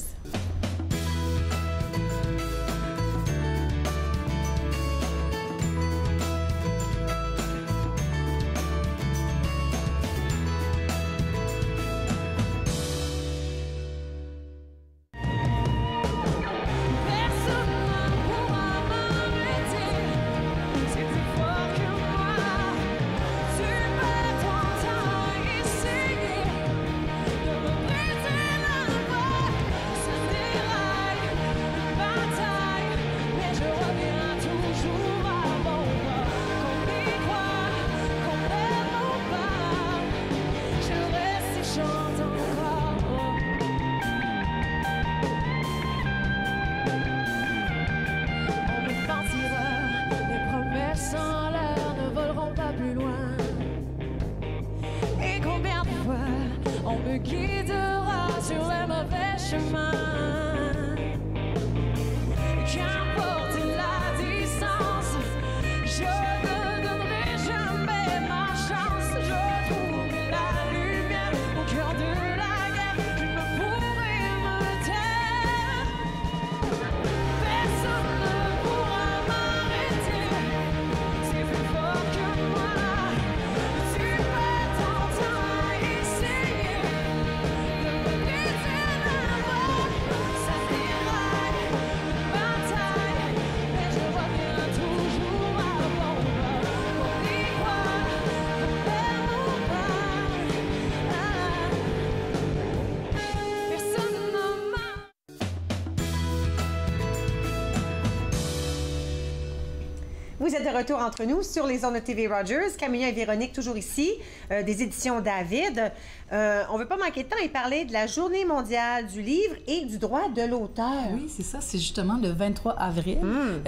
Vous êtes de retour entre nous sur les ondes de TV Rogers. Camilla et Véronique, toujours ici, des éditions David. On ne veut pas manquer de temps et parler de la Journée mondiale du livre et du droit de l'auteur. Oui, c'est ça. C'est justement le 23 avril.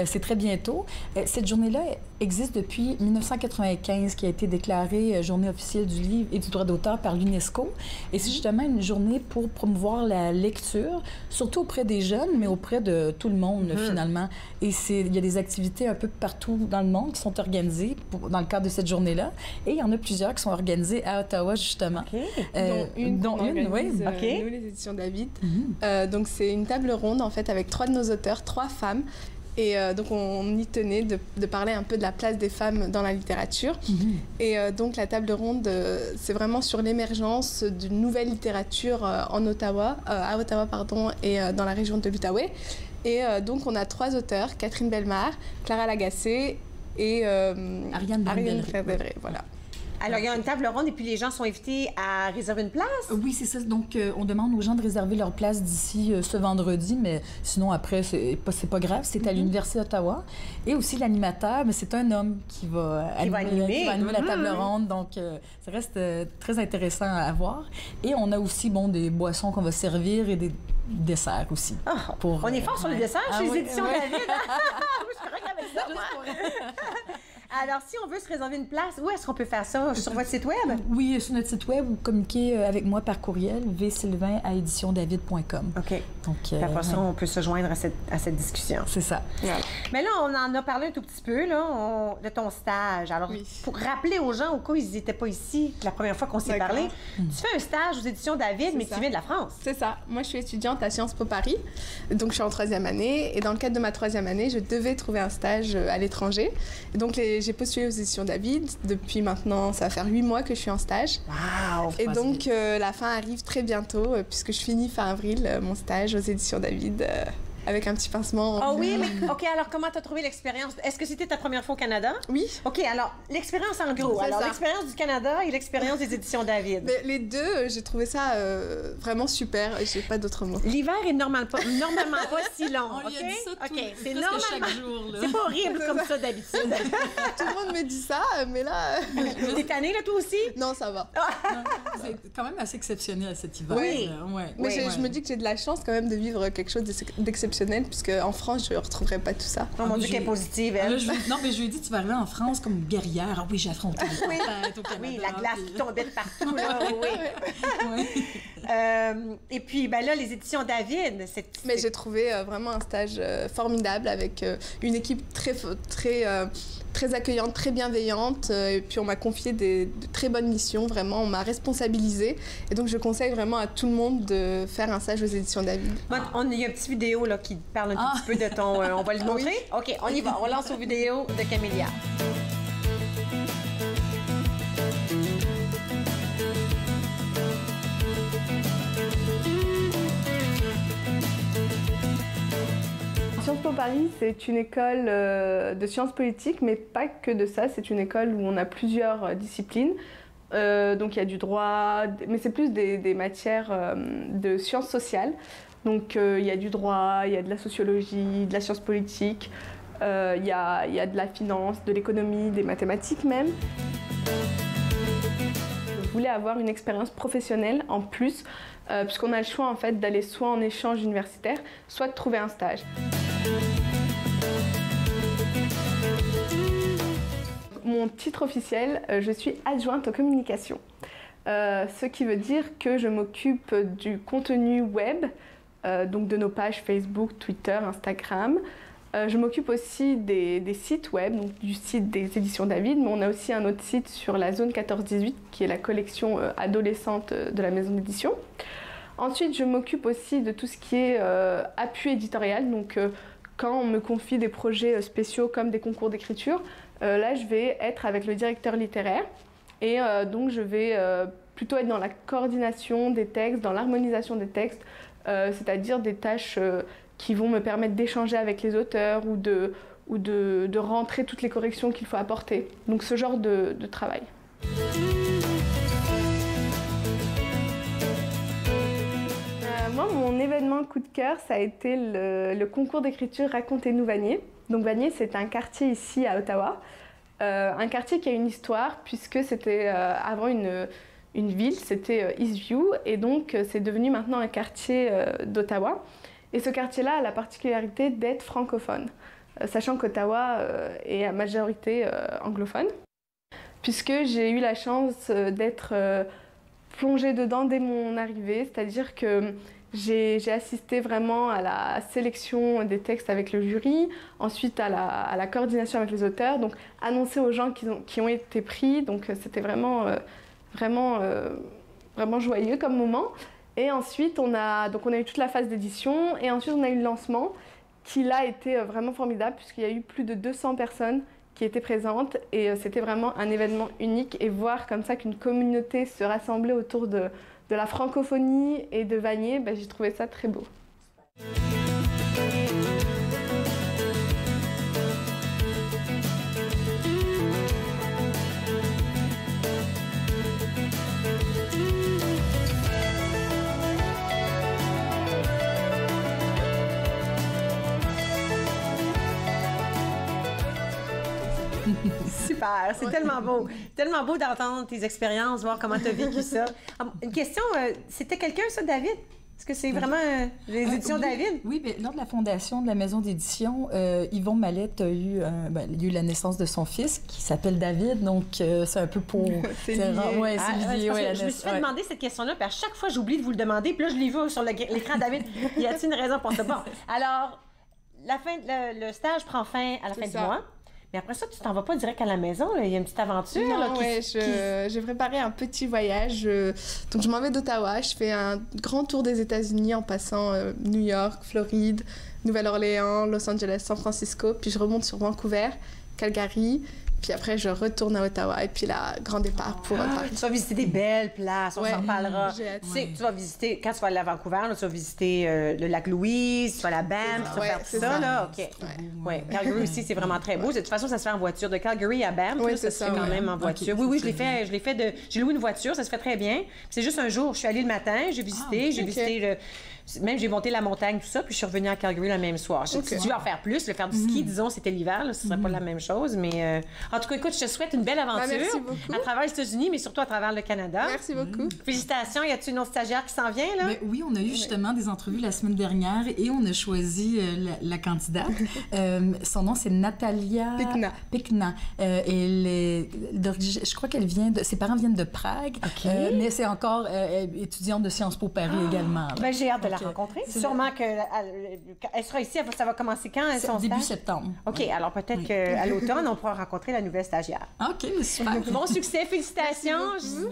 C'est très bientôt. Cette journée-là existe depuis 1995, qui a été déclarée Journée officielle du livre et du droit d'auteur par l'UNESCO. Et c'est justement une journée pour promouvoir la lecture, surtout auprès des jeunes, mais auprès de tout le monde, finalement. Et il y a des activités un peu partout dans le monde qui sont organisées dans le cadre de cette journée-là. Et il y en a plusieurs qui sont organisées à Ottawa, justement. Dont une, oui. Nous, les éditions David. Donc, c'est une table ronde, en fait, avec 3 de nos auteurs, 3 femmes. Et donc, on y tenait de parler un peu de la place des femmes dans la littérature. Et donc, la table ronde, c'est vraiment sur l'émergence d'une nouvelle littérature à Ottawa, et dans la région de l'Outaouais. Et donc, on a 3 auteurs, Catherine Bellemare, Clara Lagacé et Ariane Frère-Delray, voilà. Alors, il y a une table ronde et puis les gens sont invités à réserver une place? Oui, c'est ça. Donc, on demande aux gens de réserver leur place d'ici ce vendredi, mais sinon, après, c'est pas grave. C'est à l'Université d'Ottawa. Et aussi, l'animateur, c'est un homme qui va animer la table ronde. Donc, ça reste très intéressant à voir. Et on a aussi, des boissons qu'on va servir et des desserts aussi. On est fort sur les desserts chez les Éditions David. Je suis correcte avec ça, moi. Alors, si on veut se réserver une place, où est-ce qu'on peut faire ça? Sur votre site web? Oui, sur notre site web ou communiquer avec moi par courriel, vsylvain@éditiondavid.com. OK. Donc, après ça, on peut se joindre à cette discussion. C'est ça. Voilà. Mais là, on en a parlé un tout petit peu là, de ton stage. Alors, pour rappeler aux gens, au cas où ils n'étaient pas ici la première fois qu'on s'est parlé, tu fais un stage aux Éditions David, mais tu viens de la France. C'est ça. Moi, je suis étudiante à Sciences Po Paris. Donc, je suis en 3e année. Et dans le cadre de ma 3e année, je devais trouver un stage à l'étranger. Donc, j'ai postulé aux Éditions David. Depuis maintenant, ça va faire 8 mois que je suis en stage. Wow! Et donc, la fin arrive très bientôt, puisque je finis fin avril mon stage aux Éditions David. Avec un petit pincement. Ah oui, mais OK, alors comment tu as trouvé l'expérience? Est-ce que c'était ta première fois au Canada? Oui. OK, alors l'expérience en gros. Alors l'expérience du Canada et l'expérience des Éditions David. Mais les deux, j'ai trouvé ça vraiment super. J'ai pas d'autres mots. L'hiver est normalement pas si long. On OK? lui a dit ça c'est normalement chaque jour. C'est pas horrible comme ça d'habitude. Tout le monde me dit ça, mais là. T'es tannée là toi aussi? Non, ça va. C'est quand même assez exceptionnel cet hiver. Oui. Mais je me dis que j'ai de la chance quand même de vivre quelque chose d'exceptionnel. Puisque en France, je ne retrouverai pas tout ça. Oh mon Dieu, qu'elle est positive, elle. Non, mais je lui ai dit, tu vas arriver en France comme guerrière. Ah oui, j'ai affronté les tempêtes au Canada. Oui, la glace qui tombait de partout, là. Et puis, là, les Éditions David, Mais j'ai trouvé vraiment un stage formidable avec une équipe très accueillante, très bienveillante. Et puis, on m'a confié de très bonnes missions, vraiment. On m'a responsabilisée. Et donc, je conseille vraiment à tout le monde de faire un stage aux Éditions David. Il y a une petite vidéo là, qui parle un tout petit peu de ton... on va le montrer? Oui. OK, on y va. On lance aux vidéos de Camélia. Sciences Po Paris, c'est une école de sciences politiques, mais pas que de ça. C'est une école où on a plusieurs disciplines. Donc il y a du droit, mais c'est plus des matières de sciences sociales. Donc il y a du droit, il y a de la sociologie, de la science politique, il y a de la finance, de l'économie, des mathématiques même. Je voulais avoir une expérience professionnelle en plus, puisqu'on a le choix en fait d'aller soit en échange universitaire, soit de trouver un stage. Mon titre officiel, je suis adjointe aux communications, ce qui veut dire que je m'occupe du contenu web, donc de nos pages Facebook, Twitter, Instagram. Je m'occupe aussi des sites web, donc du site des Éditions David, mais on a aussi un autre site sur la zone 14-18 qui est la collection adolescente de la maison d'édition. Ensuite, je m'occupe aussi de tout ce qui est appui éditorial, donc quand on me confie des projets spéciaux comme des concours d'écriture, là je vais être avec le directeur littéraire et donc je vais plutôt être dans la coordination des textes, dans l'harmonisation des textes, c'est-à-dire des tâches qui vont me permettre d'échanger avec les auteurs ou de rentrer toutes les corrections qu'il faut apporter. Donc ce genre de travail. Moi, mon événement coup de cœur, ça a été le concours d'écriture Racontez-nous Vanier. Donc Vanier, c'est un quartier ici à Ottawa. Un quartier qui a une histoire puisque c'était avant une ville, c'était Eastview, et donc c'est devenu maintenant un quartier d'Ottawa. Et ce quartier-là a la particularité d'être francophone, sachant qu'Ottawa est à majorité anglophone, puisque j'ai eu la chance d'être plongée dedans dès mon arrivée, c'est-à-dire que j'ai assisté vraiment à la sélection des textes avec le jury, ensuite à la coordination avec les auteurs, donc annoncer aux gens qui ont été pris, donc c'était vraiment joyeux comme moment. Et ensuite, on a eu toute la phase d'édition et ensuite on a eu le lancement qui là était vraiment formidable puisqu'il y a eu plus de 200 personnes qui étaient présentes et c'était vraiment un événement unique et voir comme ça qu'une communauté se rassemblait autour de la francophonie et de Vanier, j'ai trouvé ça très beau. Super, c'est tellement beau. Tellement beau d'entendre tes expériences, voir comment tu as vécu ça. Une question, c'était quelqu'un, ça, David? Est-ce que c'est vraiment les éditions David? Oui, bien, lors de la fondation de la maison d'édition, Yvon Mallette a eu la naissance de son fils qui s'appelle David, donc c'est un peu pour... c'est lié. Ouais, c'est lié. Je me suis fait demander cette question-là, puis à chaque fois, j'oublie de vous le demander, puis là, je l'ai vu sur l'écran David. Y a-t-il une raison pour ça? Bon, alors, le stage prend fin à la fin du mois. Mais après ça, tu t'en vas pas direct à la maison, là. Il y a une petite aventure. Non, j'ai préparé un petit voyage. Donc, je m'en vais d'Ottawa. Je fais un grand tour des États-Unis en passant New York, Floride, Nouvelle-Orléans, Los Angeles, San Francisco. Puis je remonte sur Vancouver, Calgary. Puis après, je retourne à Ottawa. Et puis là, grand départ pour Paris. Tu vas visiter des belles places, on s'en parlera. Tu vas visiter, quand tu vas aller à Vancouver, là, tu vas visiter le lac Louise, tu vas à la Banff, tu vas faire tout ça, là. OK. Ouais. Calgary aussi, c'est vraiment très beau. De toute façon, ça se fait en voiture. De Calgary à Banff, ça se fait quand même en voiture. Oui, je l'ai fait. J'ai loué une voiture, ça se fait très bien. C'est juste un jour, je suis allée le matin, j'ai visité, même j'ai monté la montagne, tout ça, puis je suis revenue à Calgary le même soir. Si tu veux en faire plus, faire du ski, disons, c'était l'hiver, ce serait pas la même chose, mais en tout cas, écoute, je te souhaite une belle aventure à travers les États-Unis, mais surtout à travers le Canada. Merci beaucoup. Félicitations. Y a-t-il une autre stagiaire qui s'en vient, là? Ben, oui, on a eu justement des entrevues la semaine dernière et on a choisi la candidate. Son nom, c'est Natalia Pekna. Je crois qu'elle vient ses parents viennent de Prague, mais c'est encore étudiante de Sciences Po Paris également. Ben, j'ai hâte de la rencontrer. Sûrement qu'elle sera ici. Ça va commencer quand, son stage? Début septembre. OK, alors peut-être qu'à l'automne, on pourra rencontrer la nouvelle stagiaire. OK, super. Bon succès, félicitations.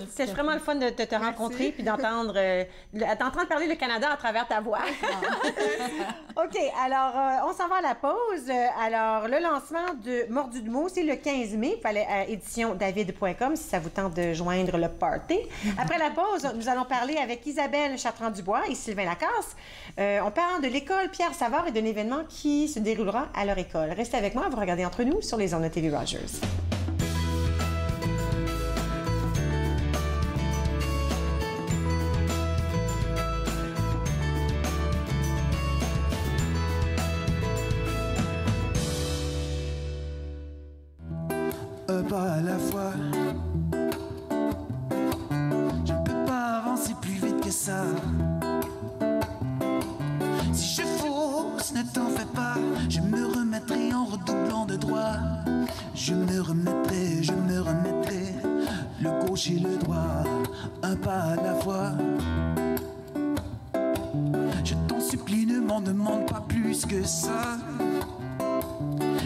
C'était vraiment le fun de te rencontrer puis d'entendre parler le Canada à travers ta voix. OK, alors on s'en va à la pause. Alors, le lancement de Mordu de mots, c'est le 15 mai. Il fallait à éditiondavid.com si ça vous tente de joindre le party. Après la pause, nous allons parler avec Isabelle Chartrand-Dubois et Sylvain Lacasse. On parle de l'école Pierre Savard et d'un événement qui se déroulera à leur école. Restez avec moi, vous regardez Entre nous sur les ondes de TV Rogers. Un pas à la fois. Je ne peux pas avancer plus vite que ça. Si je fausse, ne t'en fais pas. Je me remettrai en redoublant de droit. Je me remettrai, le gauche et le droit, un pas à la fois. Je t'en supplie, ne m'en demande pas plus que ça.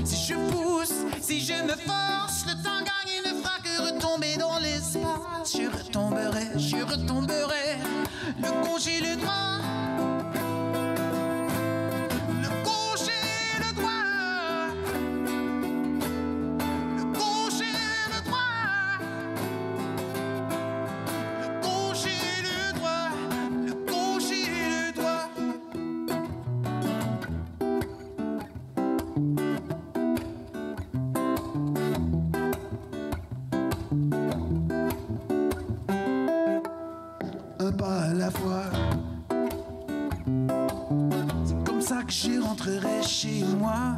Si je pousse, si je me force, le temps gagné ne fera que retomber dans l'espace. Je retomberai, le gauche et le droit. Le gauche et le droit. Le gauche et le droit. Le gauche et le droit. Le gauche et le droit. Un pas à la fois. C'est comme ça que je rentrerai chez moi.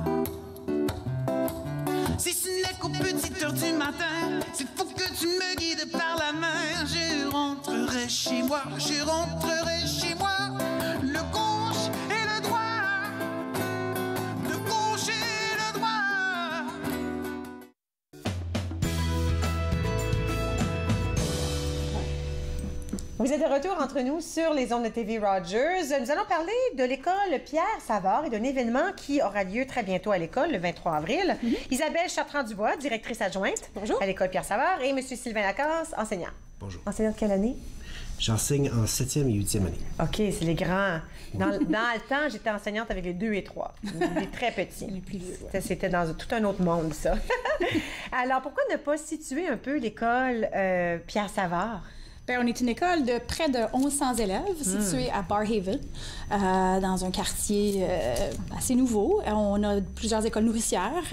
Si ce n'est qu'aux petites heures du matin, c'est faut que tu me guides par la main. Je rentrerai chez moi, le gauche et le droit, le gauche et le droit. Vous êtes de retour entre nous sur les ondes de TV Rogers. Nous allons parler de l'école Pierre Savard et d'un événement qui aura lieu très bientôt à l'école, le 23 avril. Isabelle Chartrand-Dubois, directrice adjointe à l'école Pierre Savard, et M. Sylvain Lacasse, enseignant. Bonjour. Enseignant de quelle année? J'enseigne en 7e et 8e année. OK, c'est les grands. Dans le temps, j'étais enseignante avec les 2 et 3. Les très petits. C'était dans tout un autre monde, ça. Alors, pourquoi ne pas situer un peu l'école Pierre Savard? Bien, on est une école de près de 1100 élèves située à Barrhaven, dans un quartier assez nouveau. On a plusieurs écoles nourricières.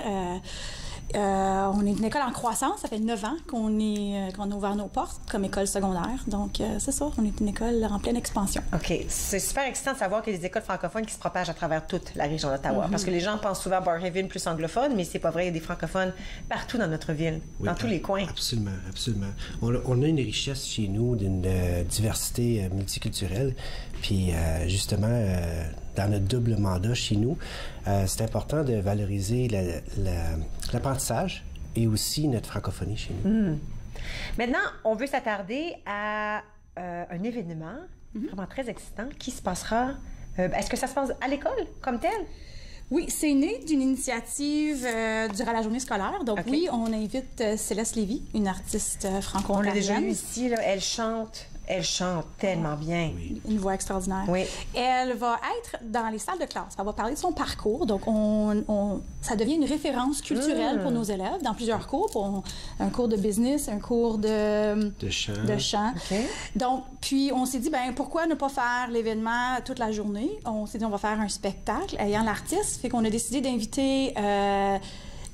On est une école en croissance. Ça fait 9 ans qu'on a ouvert nos portes comme école secondaire. Donc, c'est ça, on est une école en pleine expansion. OK. C'est super excitant de savoir qu'il y a des écoles francophones qui se propagent à travers toute la région d'Ottawa. Parce que les gens pensent souvent à Barrhaven plus anglophone, mais c'est pas vrai. Il y a des francophones partout dans notre ville, dans tous les coins. Absolument, absolument. On a une richesse chez nous d'une diversité multiculturelle. Puis, justement, dans notre double mandat chez nous, c'est important de valoriser l'apprentissage et aussi notre francophonie chez nous. Maintenant, on veut s'attarder à un événement vraiment très excitant qui se passera... Est-ce que ça se passe à l'école comme tel? Oui, c'est né d'une initiative durant la journée scolaire. Donc oui, on invite Céleste Lévy, une artiste franco-ontarienne. On l'a déjà vu ici, là, elle chante tellement bien. Oui. Une voix extraordinaire. Oui. Elle va être dans les salles de classe. Elle va parler de son parcours. Donc, ça devient une référence culturelle pour nos élèves dans plusieurs cours. Un cours de business, un cours de chant. Okay. Donc, puis on s'est dit, ben pourquoi ne pas faire l'événement toute la journée? On s'est dit, on va faire un spectacle ayant l'artiste. Fait qu'on a décidé d'inviter...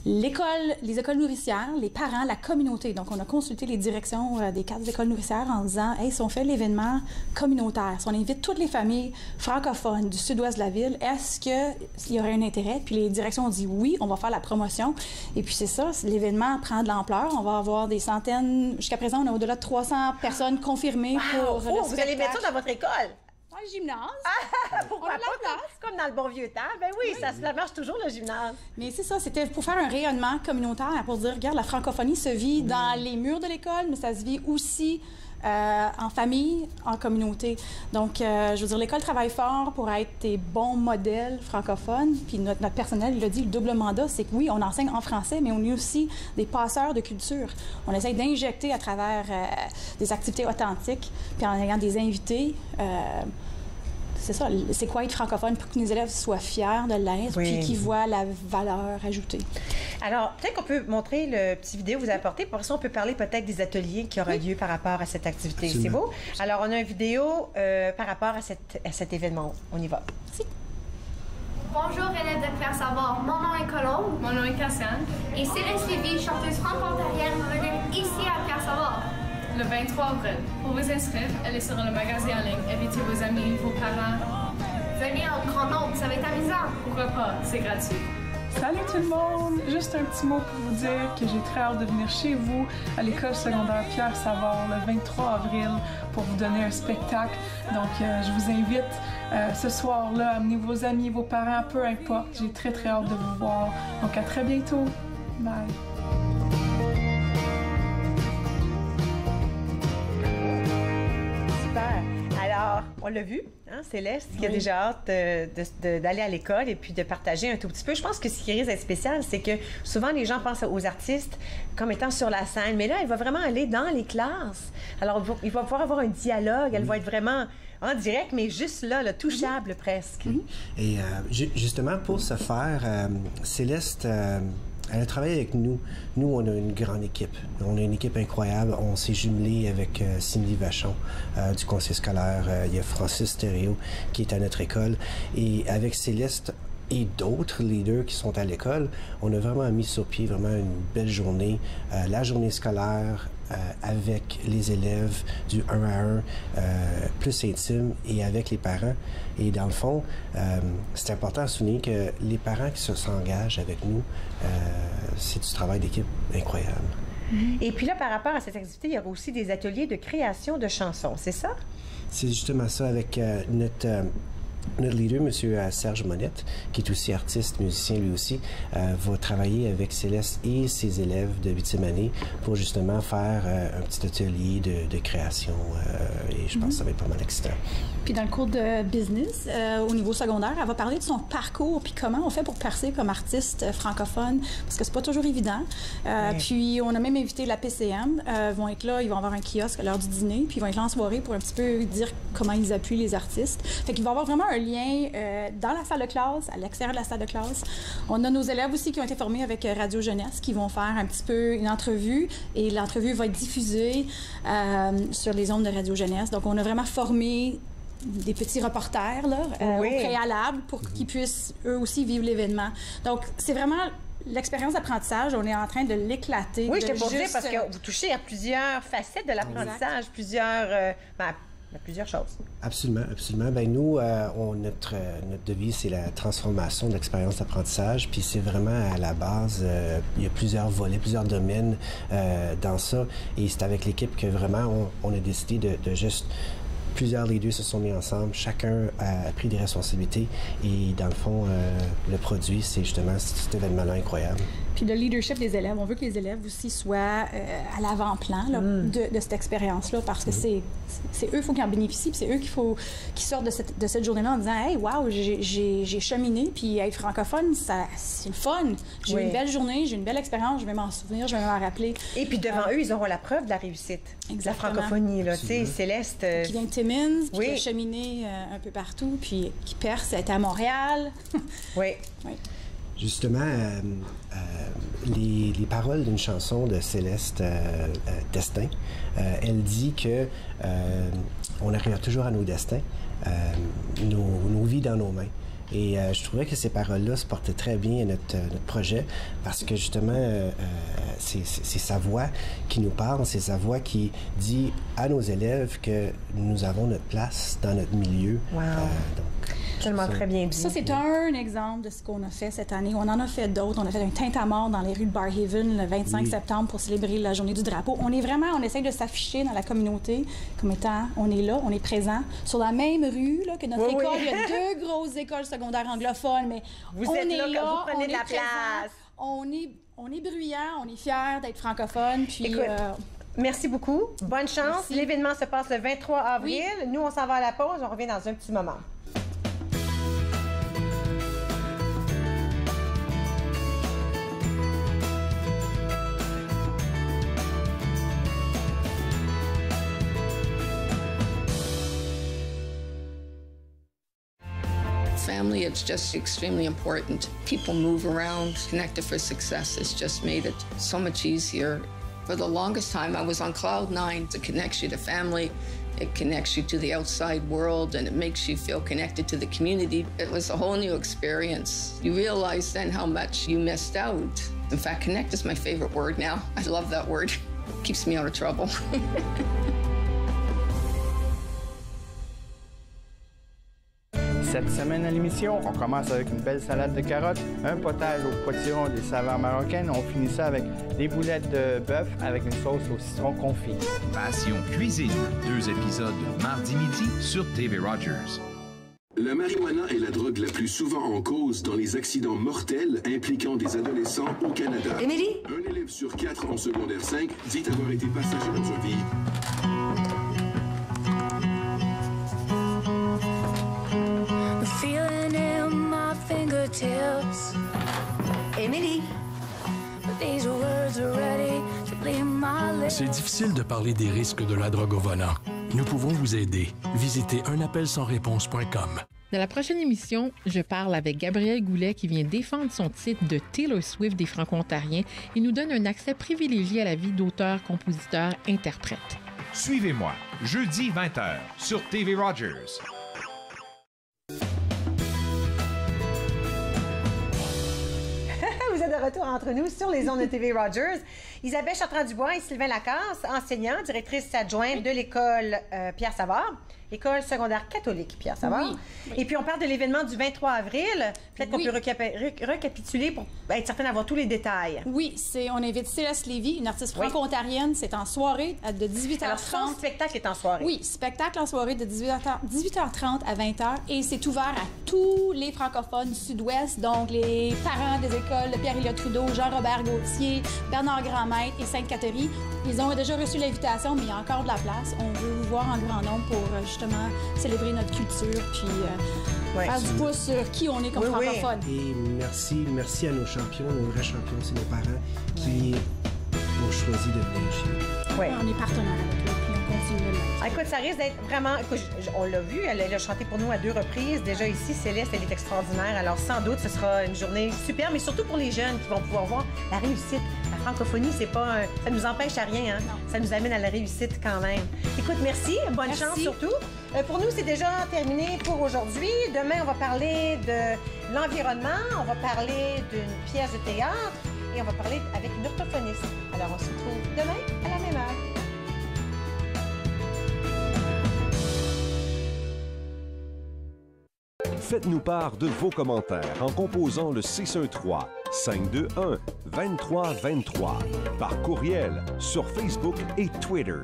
les écoles nourricières, les parents, la communauté. Donc, on a consulté les directions des 4 écoles nourricières en disant, hey, si on fait l'événement communautaire, si on invite toutes les familles francophones du sud-ouest de la ville, est-ce qu'il y aurait un intérêt? Puis les directions ont dit oui, on va faire la promotion. Et puis c'est ça, l'événement prend de l'ampleur. On va avoir des centaines, jusqu'à présent, on a au-delà de 300 personnes confirmées pour le spectacle. Vous allez mettre ça dans votre école? Dans le gymnase. Pourquoi pas? Comme dans le bon vieux temps. Ben oui, ça marche toujours, le gymnase. Mais c'est ça, c'était pour faire un rayonnement communautaire, pour dire, regarde, la francophonie se vit dans les murs de l'école, mais ça se vit aussi en famille, en communauté. Donc, je veux dire, l'école travaille fort pour être des bons modèles francophones. Puis notre personnel, il a dit, le double mandat, c'est que oui, on enseigne en français, mais on est aussi des passeurs de culture. On essaie d'injecter à travers des activités authentiques, puis en ayant des invités. C'est ça, c'est quoi être francophone pour que nos élèves soient fiers de l'être, puis qu'ils voient la valeur ajoutée. Alors, peut-être qu'on peut montrer le petit vidéo que vous avez apporté. Pour ça, on peut parler peut-être des ateliers qui auraient lieu par rapport à cette activité. C'est beau? Alors, on a une vidéo par rapport à cet événement. On y va. Merci. Bonjour, élèves de Claire Savoir. Mon nom est Colombe. Mon nom est Cassiane. Et Céleste Lévy, chanteuse franco-ontarienne, revient ici à Claire Savoir. Le 23 avril. Pour vous inscrire, allez sur le magasin en ligne. Invitez vos amis, vos parents. Venez en grand nombre, ça va être amusant. Pourquoi pas? C'est gratuit. Salut tout le monde! Juste un petit mot pour vous dire que j'ai très hâte de venir chez vous à l'école secondaire Pierre Savard le 23 avril pour vous donner un spectacle. Donc, je vous invite ce soir-là à amener vos amis, vos parents, peu importe. J'ai très hâte de vous voir. Donc, à très bientôt. Bye! Alors, on l'a vu, hein, Céleste, qui a déjà hâte d'aller à l'école et puis de partager un tout petit peu. Je pense que ce qui risque d'être spécial, c'est que souvent les gens pensent aux artistes comme étant sur la scène, mais là, elle va vraiment aller dans les classes. Alors, il va pouvoir avoir un dialogue, elle va être vraiment en direct, mais juste là, touchable presque. Et justement, pour ce faire, Céleste... elle a travaillé avec nous. Nous, on a une grande équipe. On a une équipe incroyable. On s'est jumelé avec Cindy Vachon du conseil scolaire. Il y a Francis Thériault qui est à notre école. Et avec Céleste et d'autres leaders qui sont à l'école, on a vraiment mis sur pied vraiment une belle journée. La journée scolaire avec les élèves du 1 à 1, plus intime, et avec les parents. Et dans le fond, c'est important à souligner que les parents qui s'engagent avec nous, c'est du travail d'équipe incroyable. Et puis là, par rapport à cette activité, il y aura aussi des ateliers de création de chansons, c'est ça? C'est justement ça avec notre leader, M. Serge Monette, qui est aussi artiste, musicien lui aussi, va travailler avec Céleste et ses élèves de 8e année pour justement faire un petit atelier de création. Et je pense que ça va être pas mal excitant. Puis dans le cours de business, au niveau secondaire, elle va parler de son parcours, puis comment on fait pour percer comme artiste francophone, parce que c'est pas toujours évident. Puis on a même invité la PCM, vont être là, ils vont avoir un kiosque à l'heure du dîner, puis ils vont être là en soirée pour un petit peu dire comment ils appuient les artistes. Fait qu'il va y avoir vraiment un lien dans la salle de classe, à l'extérieur de la salle de classe. On a nos élèves aussi qui ont été formés avec Radio Jeunesse, qui vont faire un petit peu une entrevue, et l'entrevue va être diffusée sur les ondes de Radio Jeunesse. Donc on a vraiment formé des petits reporters là, au préalable pour qu'ils puissent eux aussi vivre l'événement. Donc c'est vraiment l'expérience d'apprentissage, on est en train de l'éclater. Oui, je t'ai posé parce que vous touchez à plusieurs facettes de l'apprentissage, plusieurs choses. Absolument, absolument. Ben nous, notre devise, c'est la transformation de l'expérience d'apprentissage. Puis c'est vraiment à la base, il y a plusieurs volets, plusieurs domaines dans ça. Et c'est avec l'équipe que vraiment, on a décidé de juste... Plusieurs leaders se sont mis ensemble, chacun a pris des responsabilités et dans le fond, le produit, c'est justement cet événement-là incroyable. Puis le leadership des élèves, on veut que les élèves aussi soient à l'avant-plan de cette expérience-là parce que c'est eux, il faut qu'ils en bénéficient, puis c'est eux qui sortent de cette journée-là en disant « Hey, wow, j'ai cheminé, puis être francophone, c'est le fun. J'ai eu une belle journée, j'ai eu une belle expérience, je vais m'en souvenir, je vais m'en rappeler. » Et puis devant eux, ils auront la preuve de la réussite. Exactement. La francophonie, là, tu sais, Céleste... Qui vient de Timmins, puis qui a cheminé un peu partout, puis qui perce, elle était à Montréal. Oui. Justement, les paroles d'une chanson de Céleste Destin, elle dit que on arrive toujours à nos destins, nos vies dans nos mains. Et je trouvais que ces paroles-là se portaient très bien à notre projet parce que justement, c'est sa voix qui nous parle, c'est sa voix qui dit à nos élèves que nous avons notre place dans notre milieu. Wow. Tellement très bien dit. Ça, c'est un exemple de ce qu'on a fait cette année. On en a fait d'autres. On a fait un tintamarre dans les rues de Barrhaven le 25 septembre pour célébrer la journée du drapeau. On essaie de s'afficher dans la communauté comme étant, on est là, on est présent. Sur la même rue là, que notre école, il y a 2 grosses écoles secondaires anglophones, mais vous êtes là, vous prenez de la place. On est bruyant, on est fiers d'être francophone. Puis, écoute, merci beaucoup. Bonne chance. L'événement se passe le 23 avril. Oui. Nous, on s'en va à la pause. On revient dans un petit moment. Family, it's just extremely important. People move around, connected for success. It's just made it so much easier. For the longest time, I was on cloud 9. It connects you to family, it connects you to the outside world, and it makes you feel connected to the community. It was a whole new experience. You realize then how much you missed out. In fact, connect is my favorite word now. I love that word. It keeps me out of trouble. Cette semaine à l'émission, on commence avec une belle salade de carottes, un potage au potiron des saveurs marocaines. On finit ça avec des boulettes de bœuf avec une sauce au citron confit. Passion cuisine, 2 épisodes mardi midi sur TV Rogers. La marijuana est la drogue la plus souvent en cause dans les accidents mortels impliquant des adolescents au Canada. Émilie? Un élève sur 4 en secondaire 5 dit avoir été passager dans un véhicule. Émilie. C'est difficile de parler des risques de la drogue au volant. Nous pouvons vous aider. Visitez unappelssansréponse.com. Dans la prochaine émission, je parle avec Gabriel Goulet qui vient défendre son titre de Taylor Swift des Franco-Ontariens et nous donne un accès privilégié à la vie d'auteur, compositeur, interprète. Suivez-moi, jeudi 20h sur TV Rogers. Vous êtes de retour entre nous sur les ondes de TV Rogers. Isabelle Chartrand-Dubois et Sylvain Lacasse, enseignants, directrice adjointe de l'école Pierre Savard, école secondaire catholique Pierre Savard. Oui. Et puis on parle de l'événement du 23 avril. Peut-être qu'on peut récapituler pour être certain d'avoir tous les détails. Oui, on invite Céleste Lévy, une artiste franco-ontarienne. C'est en soirée de 18h30. Alors, son spectacle est en soirée. Oui, spectacle en soirée de 18h30 à 20h. Et c'est ouvert à tous les francophones du Sud-Ouest, donc les parents des écoles de Pierre-Éliott Trudeau, Jean-Robert Gauthier, Bernard Grandmaître et Sainte-Catherine. Ils ont déjà reçu l'invitation, mais il y a encore de la place. On veut vous voir en grand nombre pour justement célébrer notre culture puis faire du pouce sur qui on est comme francophone. Et merci à nos champions, nos vrais champions, c'est nos parents qui ont choisi de venir chez nous. On est partenaires avec eux, puis on continue de l'être. Écoute, ça risque d'être vraiment... Écoute, on l'a vu, elle a chanté pour nous à 2 reprises. Déjà ici, Céleste, elle est extraordinaire. Alors, sans doute, ce sera une journée super, mais surtout pour les jeunes qui vont pouvoir voir la réussite, la francophonie, c'est pas ça nous empêche à rien. Hein? Ça nous amène à la réussite quand même. Écoute, merci. Bonne chance surtout. Pour nous, c'est déjà terminé pour aujourd'hui. Demain, on va parler de l'environnement, on va parler d'une pièce de théâtre et on va parler avec une orthophoniste. Alors, on se retrouve demain à la même heure. Faites-nous part de vos commentaires en composant le 613-521-2323 par courriel sur Facebook et Twitter.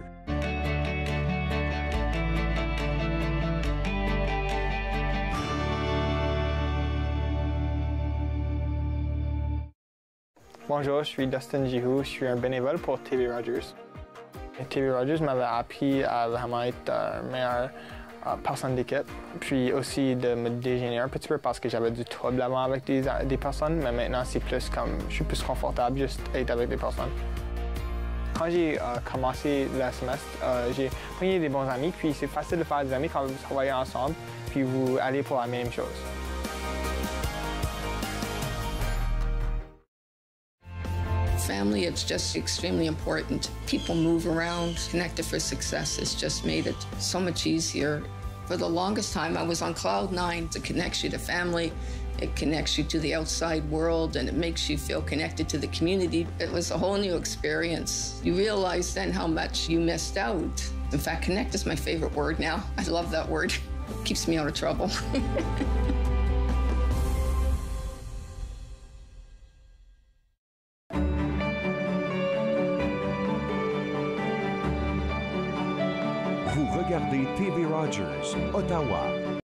Bonjour, je suis Dustin Jihu, je suis un bénévole pour TV Rogers. Et TV Rogers m'avait appris à vraiment être meilleur personne d'équipe, puis aussi de me dégénérer un petit peu parce que j'avais du trouble avant avec des personnes, mais maintenant c'est plus comme, je suis plus confortable juste être avec des personnes. Quand j'ai commencé le semestre, j'ai pris des bons amis, puis c'est facile de faire des amis quand vous travaillez ensemble, puis vous allez pour la même chose. Family, it's just extremely important. People move around. Connected for Success has just made it so much easier. For the longest time, I was on cloud nine. It connects you to family, it connects you to the outside world, and it makes you feel connected to the community. It was a whole new experience. You realize then how much you missed out. In fact, connect is my favorite word now. I love that word. It keeps me out of trouble. Vous regardez TV Rogers, Ottawa.